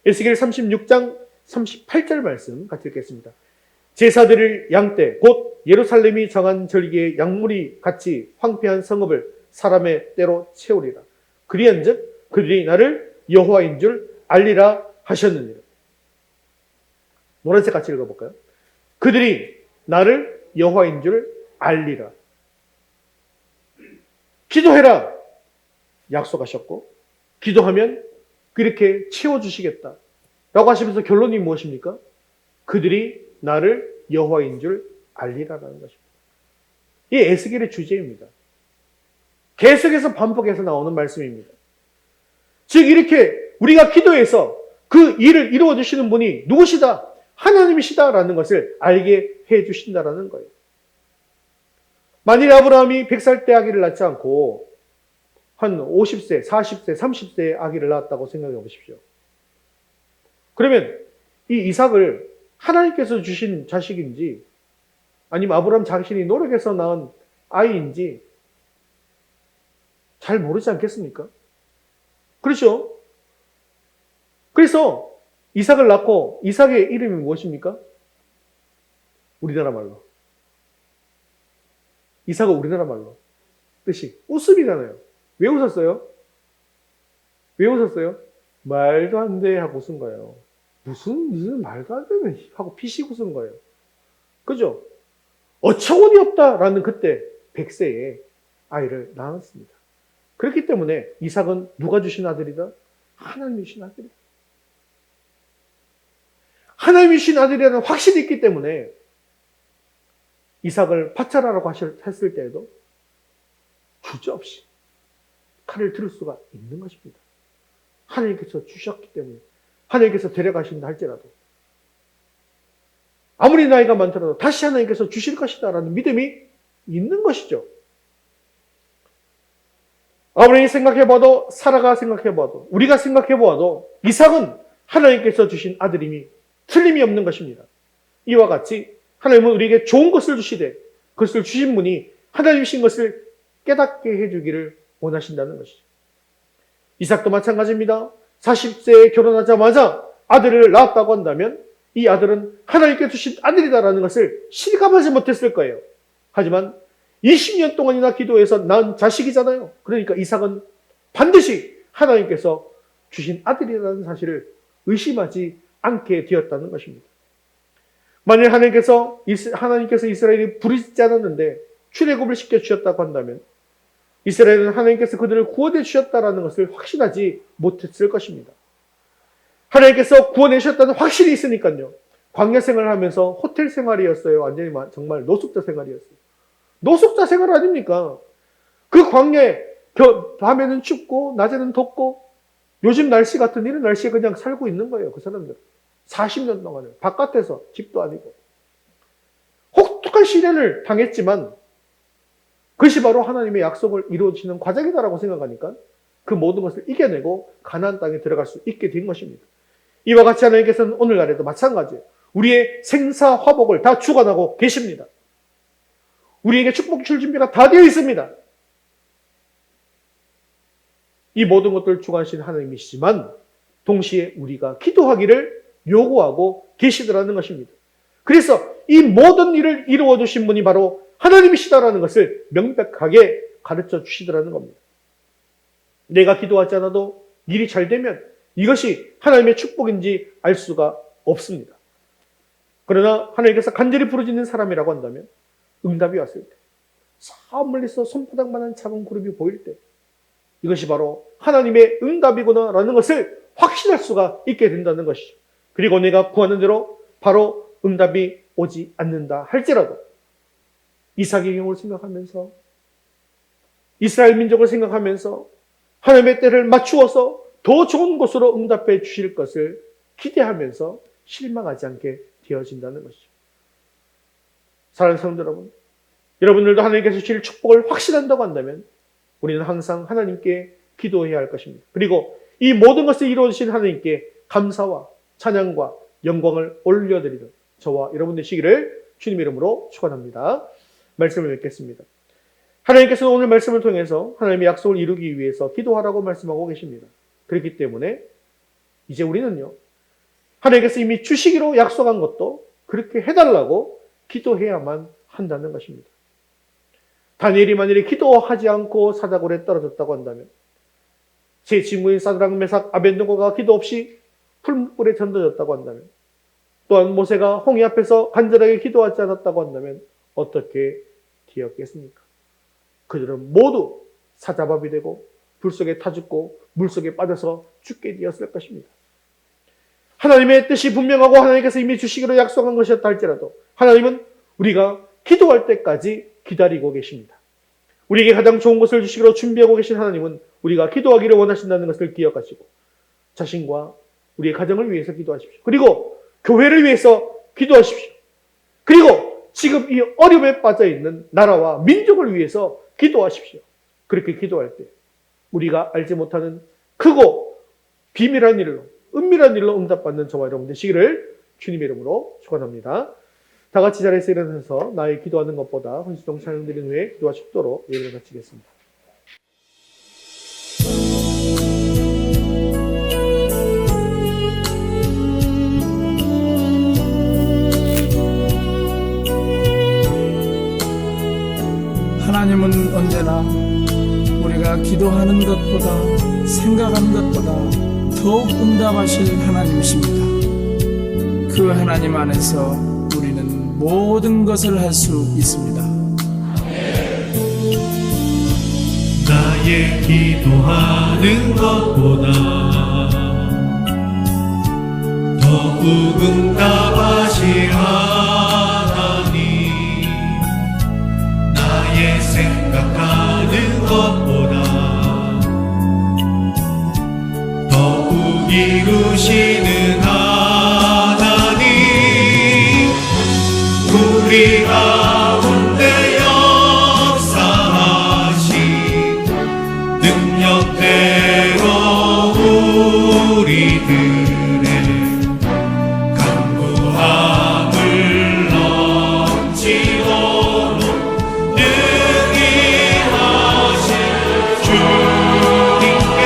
에스겔 36장 38절 말씀 같이 읽겠습니다. 제사드릴 양떼 곧 예루살렘이 정한 절기의 양물이 같이 황폐한 성읍을 사람의 때로 채우리라. 그리한즉 그들이 나를 여호와인 줄 알리라 하셨느니라. 노란색 같이 읽어볼까요? 그들이 나를 여호와인 줄 알리라. 기도해라 약속하셨고, 기도하면 그렇게 채워주시겠다 라고 하시면서 결론이 무엇입니까? 그들이 나를 여호와인 줄 알리라라는 것입니다. 이 에스겔의 주제입니다. 계속해서 반복해서 나오는 말씀입니다. 즉 이렇게 우리가 기도해서 그 일을 이루어 주시는 분이 누구시다? 하나님이시다라는 것을 알게 해 주신다라는 거예요. 만일 아브라함이 100살 때 아기를 낳지 않고 한 50세, 40세, 30세에 아기를 낳았다고 생각해 보십시오. 그러면 이 이삭을 하나님께서 주신 자식인지 아니면 아브라함 자신이 노력해서 낳은 아이인지 잘 모르지 않겠습니까? 그렇죠? 그래서 이삭을 낳고 이삭의 이름이 무엇입니까? 우리나라 말로. 이삭은 우리나라 말로. 뜻이 웃음이잖아요. 왜 웃었어요? 왜 웃었어요? 말도 안 돼 하고 웃은 거예요. 무슨 말도 안 되는 하고 피식 웃은 거예요. 그죠? 어처구니 없다라는 그때 100세에 아이를 낳았습니다. 그렇기 때문에 이삭은 누가 주신 아들이다? 하나님이 주신 아들이다. 하나님이 주신 아들이라는 확신이 있기 때문에 이삭을 파차라라고 했을 때에도 주저없이 칼을 들을 수가 있는 것입니다. 하나님께서 주셨기 때문에 하나님께서 데려가신다 할지라도 아무리 나이가 많더라도 다시 하나님께서 주실 것이다라는 믿음이 있는 것이죠. 아브라함이 생각해봐도 사라가 생각해봐도 우리가 생각해보아도 이삭은 하나님께서 주신 아들임이 틀림이 없는 것입니다. 이와 같이 하나님은 우리에게 좋은 것을 주시되 그것을 주신 분이 하나님이신 것을 깨닫게 해주기를 원하신다는 것이죠. 이삭도 마찬가지입니다. 40세에 결혼하자마자 아들을 낳았다고 한다면 이 아들은 하나님께 주신 아들이다라는 것을 실감하지 못했을 거예요. 하지만 20년 동안이나 기도해서 낳은 자식이잖아요. 그러니까 이삭은 반드시 하나님께서 주신 아들이라는 사실을 의심하지 않게 되었다는 것입니다. 만일 하나님께서 이스라엘이 부르짖지 않았는데 출애굽을 시켜주셨다고 한다면 이스라엘은 하나님께서 그들을 구원해 주셨다는 것을 확신하지 못했을 것입니다. 하나님께서 구원해 주셨다는 확신이 있으니까요. 광야 생활을 하면서 호텔 생활이었어요. 완전히 정말 노숙자 생활이었어요. 노숙자 생활 아닙니까? 그 광야에 밤에는 춥고 낮에는 덥고 요즘 날씨 같은 이런 날씨에 그냥 살고 있는 거예요. 그 사람들은. 40년 동안을 바깥에서 집도 아니고 혹독한 시련을 당했지만 그것이 바로 하나님의 약속을 이루어지는 과정이다라고 생각하니까 그 모든 것을 이겨내고 가나안 땅에 들어갈 수 있게 된 것입니다. 이와 같이 하나님께서는 오늘날에도 마찬가지예요. 우리의 생사화복을 다 주관하고 계십니다. 우리에게 축복 줄 준비가 다 되어 있습니다. 이 모든 것들을 주관하신 하나님이시지만 동시에 우리가 기도하기를 요구하고 계시더라는 것입니다. 그래서 이 모든 일을 이루어 주신 분이 바로 하나님이시다라는 것을 명백하게 가르쳐 주시더라는 겁니다. 내가 기도하지 않아도 일이 잘 되면 이것이 하나님의 축복인지 알 수가 없습니다. 그러나 하나님께서 간절히 부르짖는 사람이라고 한다면 응답이 왔을 때, 저 멀리서 손바닥만한 작은 그룹이 보일 때 이것이 바로 하나님의 응답이구나라는 것을 확신할 수가 있게 된다는 것이죠. 그리고 내가 구하는 대로 바로 응답이 오지 않는다 할지라도 이삭의 경우를 생각하면서 이스라엘 민족을 생각하면서 하나님의 때를 맞추어서 더 좋은 곳으로 응답해 주실 것을 기대하면서 실망하지 않게 되어진다는 것이죠. 사랑하는 성도 여러분, 여러분들도 하나님께서 주실 축복을 확신한다고 한다면 우리는 항상 하나님께 기도해야 할 것입니다. 그리고 이 모든 것을 이루어주신 하나님께 감사와 찬양과 영광을 올려드리는 저와 여러분 되시기를 주님 이름으로 축원합니다. 말씀을 읽겠습니다. 하나님께서는 오늘 말씀을 통해서 하나님의 약속을 이루기 위해서 기도하라고 말씀하고 계십니다. 그렇기 때문에 이제 우리는요, 하나님께서 이미 주시기로 약속한 것도 그렇게 해달라고 기도해야만 한다는 것입니다. 다니엘이 만일에 기도하지 않고 사자굴에 떨어졌다고 한다면 제 친구인 사드락 메삭 아벤느고가 기도 없이 풀불에 던져졌다고 한다면 또한 모세가 홍해 앞에서 간절하게 기도하지 않았다고 한다면 어떻게 되었겠습니까? 그들은 모두 사자밥이 되고 불 속에 타 죽고 물 속에 빠져서 죽게 되었을 것입니다. 하나님의 뜻이 분명하고 하나님께서 이미 주시기로 약속한 것이었다 할지라도 하나님은 우리가 기도할 때까지 기다리고 계십니다. 우리에게 가장 좋은 것을 주시기로 준비하고 계신 하나님은 우리가 기도하기를 원하신다는 것을 기억하시고 자신과 우리의 가정을 위해서 기도하십시오. 그리고 교회를 위해서 기도하십시오. 그리고 지금 이 어려움에 빠져있는 나라와 민족을 위해서 기도하십시오. 그렇게 기도할 때 우리가 알지 못하는 크고 비밀한 일로, 은밀한 일로 응답받는 저와 여러분 되시기를 주님의 이름으로 축원합니다. 다 같이 자리에서 일어나서 나의 기도하는 것보다 헌신동 찬양 드린 후에 기도와 축도로 예배를 마치겠습니다. 하나님은 언제나 우리가 기도하는 것보다 생각하는 것보다 더욱 응답하실 하나님이십니다. 그 하나님 안에서 우리는 모든 것을 할 수 있습니다. 나의 기도하는 것보다 더욱 응답하실 하나님, 나의 생각하는 것보다 더욱 이루시는 하나님, 우리 가운데 역사하신 능력대로 우리들의 간구함을 넘치도록 능히 하실 주님께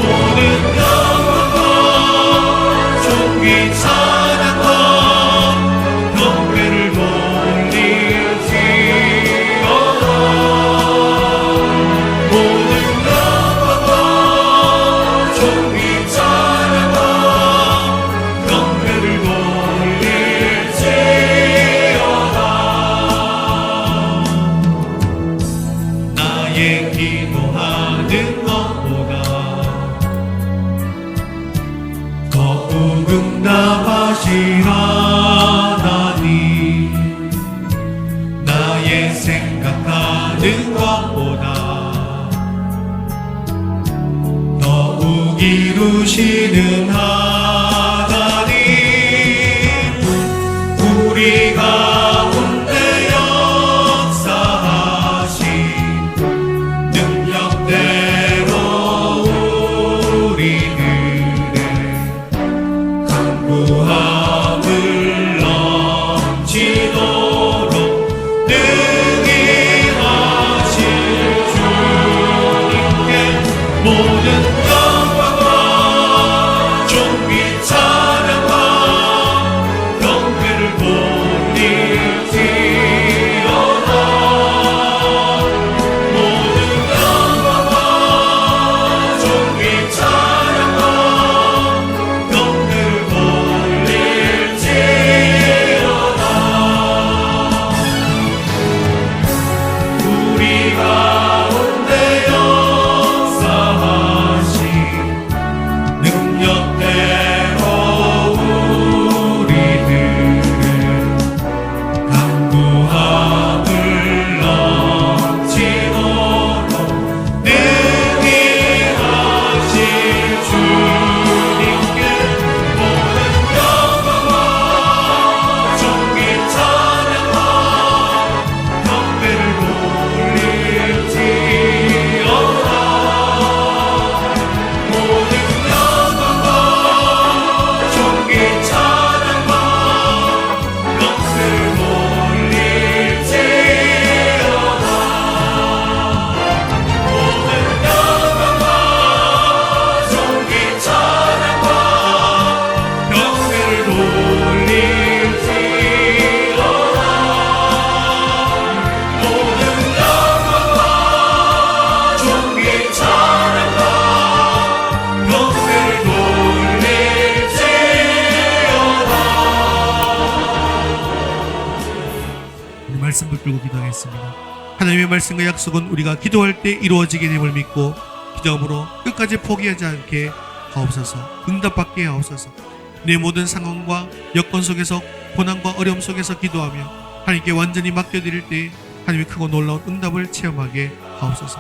모든 영광과 존귀 찬양과 경배를 돌릴지어다. 모든 영광과 존귀 찬양과 경배를 돌릴지어다. 나의 기도하는 것보다 더욱 응답하신 하나님, 나의 생각하는 것보다 더욱 이루시는 하나님, 우리 가운데 역사하신 능력대로 우리들의 간구함을 넘치도록 능히 하실 주님께 모든 영광과 존귀 찬양과 경배를 돌릴지어다. 모든 영광과 존귀 찬양과 경배를 돌릴지어다. 우리 가운데 역사하신 능력대로 우리들의 간구함을 넘치도록 능히 하실 주님께 모든 영광과 존귀 찬양과 경배를 돌릴지어다. 모든 영광과 존귀 찬양과 경배를 돌릴지어다. 모든 영광과 존귀 찬양과 경배를 돌릴지어다. 모든 영광과 존귀 찬양과 경배를 돌릴지어다. 말씀 붙들고 기도하겠습니다. 하나님의 말씀과 약속은 우리가 기도할 때 이루어지게 됨을 믿고 기도함으로 끝까지 포기하지 않게 하옵소서. 응답받게 하옵소서. 내 모든 상황과 여건 속에서 고난과 어려움 속에서 기도하며 하나님께 완전히 맡겨드릴 때 하나님의 크고 놀라운 응답을 체험하게 하옵소서.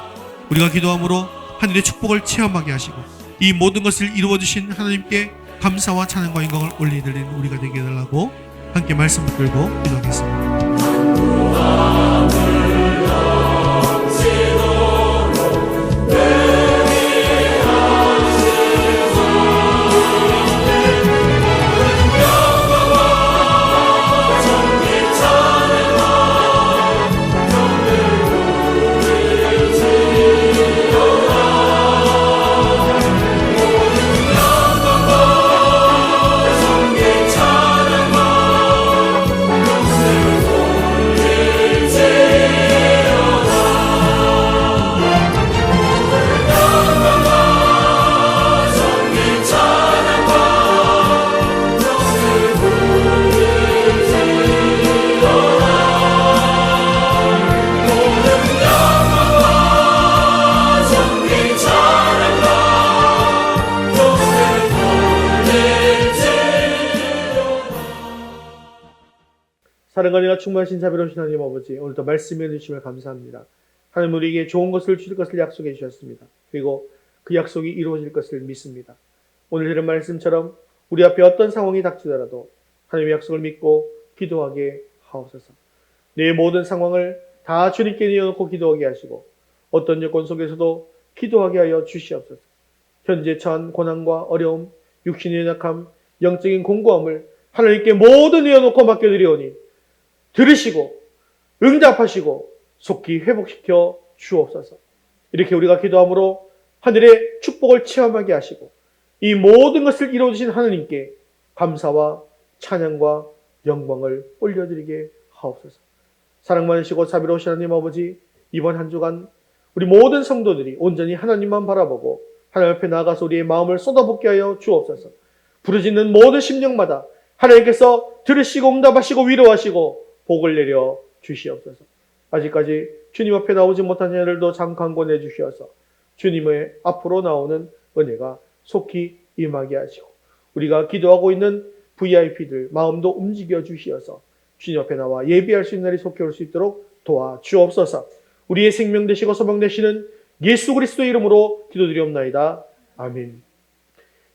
우리가 기도함으로 하늘의 축복을 체험하게 하시고 이 모든 것을 이루어주신 하나님께 감사와 찬양과 영광을 올리드리는 우리가 되게 해달라고 함께 말씀 붙들고 기도하겠습니다. 사랑과 은혜가 충만하신 자비로우신 하나님 아버지, 오늘도 말씀해 주심을 감사합니다. 하나님 우리에게 좋은 것을 주실 것을 약속해 주셨습니다. 그리고 그 약속이 이루어질 것을 믿습니다. 오늘 들은 말씀처럼 우리 앞에 어떤 상황이 닥치더라도 하나님의 약속을 믿고 기도하게 하옵소서. 내 모든 상황을 다 주님께 내어놓고 기도하게 하시고 어떤 여건 속에서도 기도하게 하여 주시옵소서. 현재 처한 고난과 어려움, 육신의 연약함, 영적인 공고함을 하나님께 모두 내어놓고 맡겨드리오니 들으시고 응답하시고 속히 회복시켜 주옵소서. 이렇게 우리가 기도함으로 하늘의 축복을 체험하게 하시고 이 모든 것을 이루어주신 하나님께 감사와 찬양과 영광을 올려드리게 하옵소서. 사랑 많으시고 자비로우신 하나님 아버지, 이번 한 주간 우리 모든 성도들이 온전히 하나님만 바라보고 하나님 앞에 나아가서 우리의 마음을 쏟아붓게 하여 주옵소서. 부르짖는 모든 심령마다 하나님께서 들으시고 응답하시고 위로하시고 복을 내려 주시옵소서. 아직까지 주님 앞에 나오지 못한 자들도 잠깐 권해 주시어서 주님의 앞으로 나오는 은혜가 속히 임하게 하시고 우리가 기도하고 있는 VIP들 마음도 움직여 주시어서 주님 앞에 나와 예비할 수 있는 날이 속히 올 수 있도록 도와 주옵소서. 우리의 생명 되시고 소망 되시는 예수 그리스도의 이름으로 기도드리옵나이다. 아멘.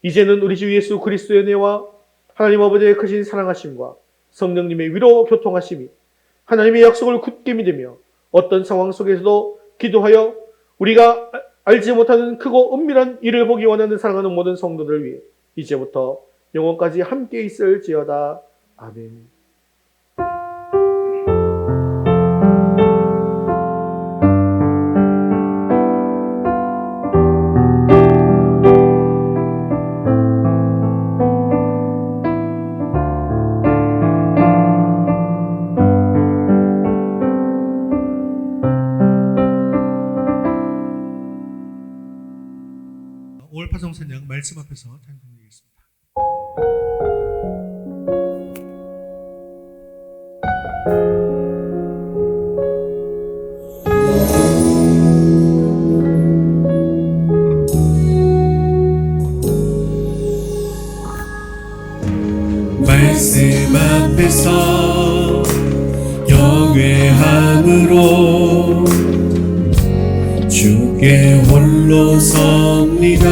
이제는 우리 주 예수 그리스도의 은혜와 하나님 아버지의 크신 사랑하심과 성령님의 위로 교통하심이 하나님의 약속을 굳게 믿으며 어떤 상황 속에서도 기도하여 우리가 알지 못하는 크고 은밀한 일을 보기 원하는 사랑하는 모든 성도들을 위해 이제부터 영원까지 함께 있을지어다. 아멘. 파송사냥 말씀 앞에서 찬송드리겠습니다. 말씀 앞에서 경외함으로 주께 홀로 섭니다.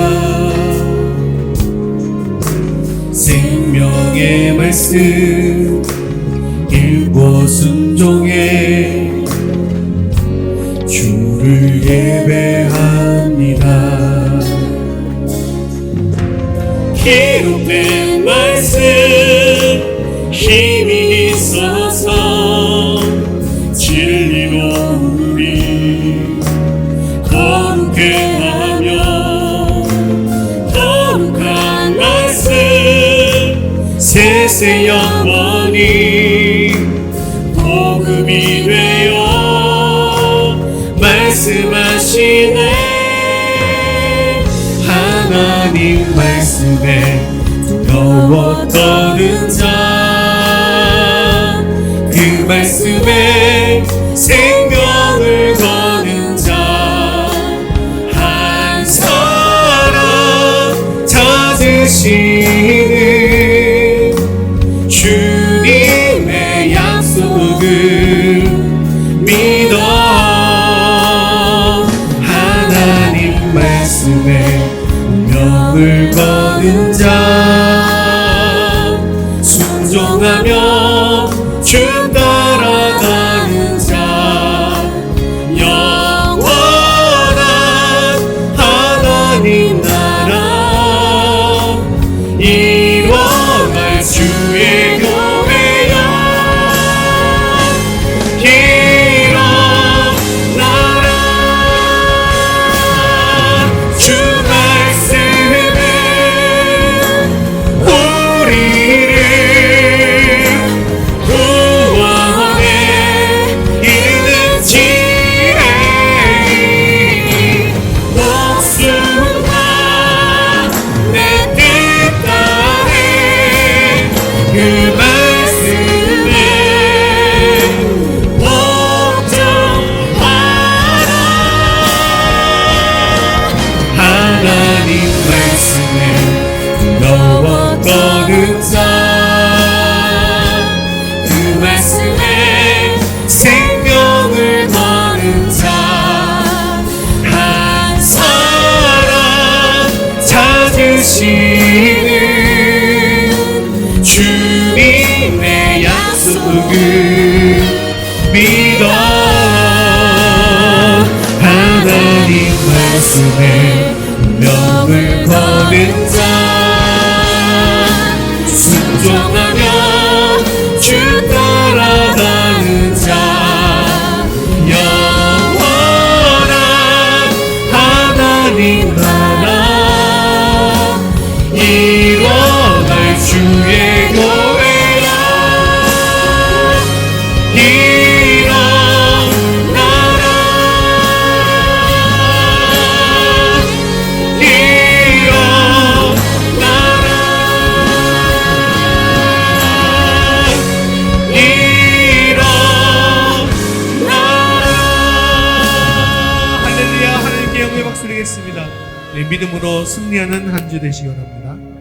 생명의 말씀 읽고 순종해 주를 예배합니다. 기록된 말씀 힘이 있어서 진리로 우리 거룩해 하며 거룩한 말씀 세세 영원히 복음이 되어 말씀하시네. 하나님 말씀에 두려워 떠는 자, 그 말씀에 생명을 거는 자 한 사람 찾으시는 주님의 약속을 믿어 거는 자 순종하며 주 따라가는 자 영원한 하나님 나라 이뤄갈 주의 교회야 일어나라 주 말씀은 우리를 구원에 이르는 지혜 목숨과 내 뜻 따래 그 말씀에 복종하라 하나님 말씀에 너와 떠는 자 그 말씀에 생명을 거는 자 한 사람 찾으시는 주님의 약속을 믿어 하나님 말씀에 명을 거는 자 순종하며 주 따라가는 자 영원한 하나님 나라 이뤄갈 주의 교회야 할렐루야. 하나님께 영광의 박수 드리겠습니다. 네, 믿음으로 승리하는 한 주 되시기 바랍니다.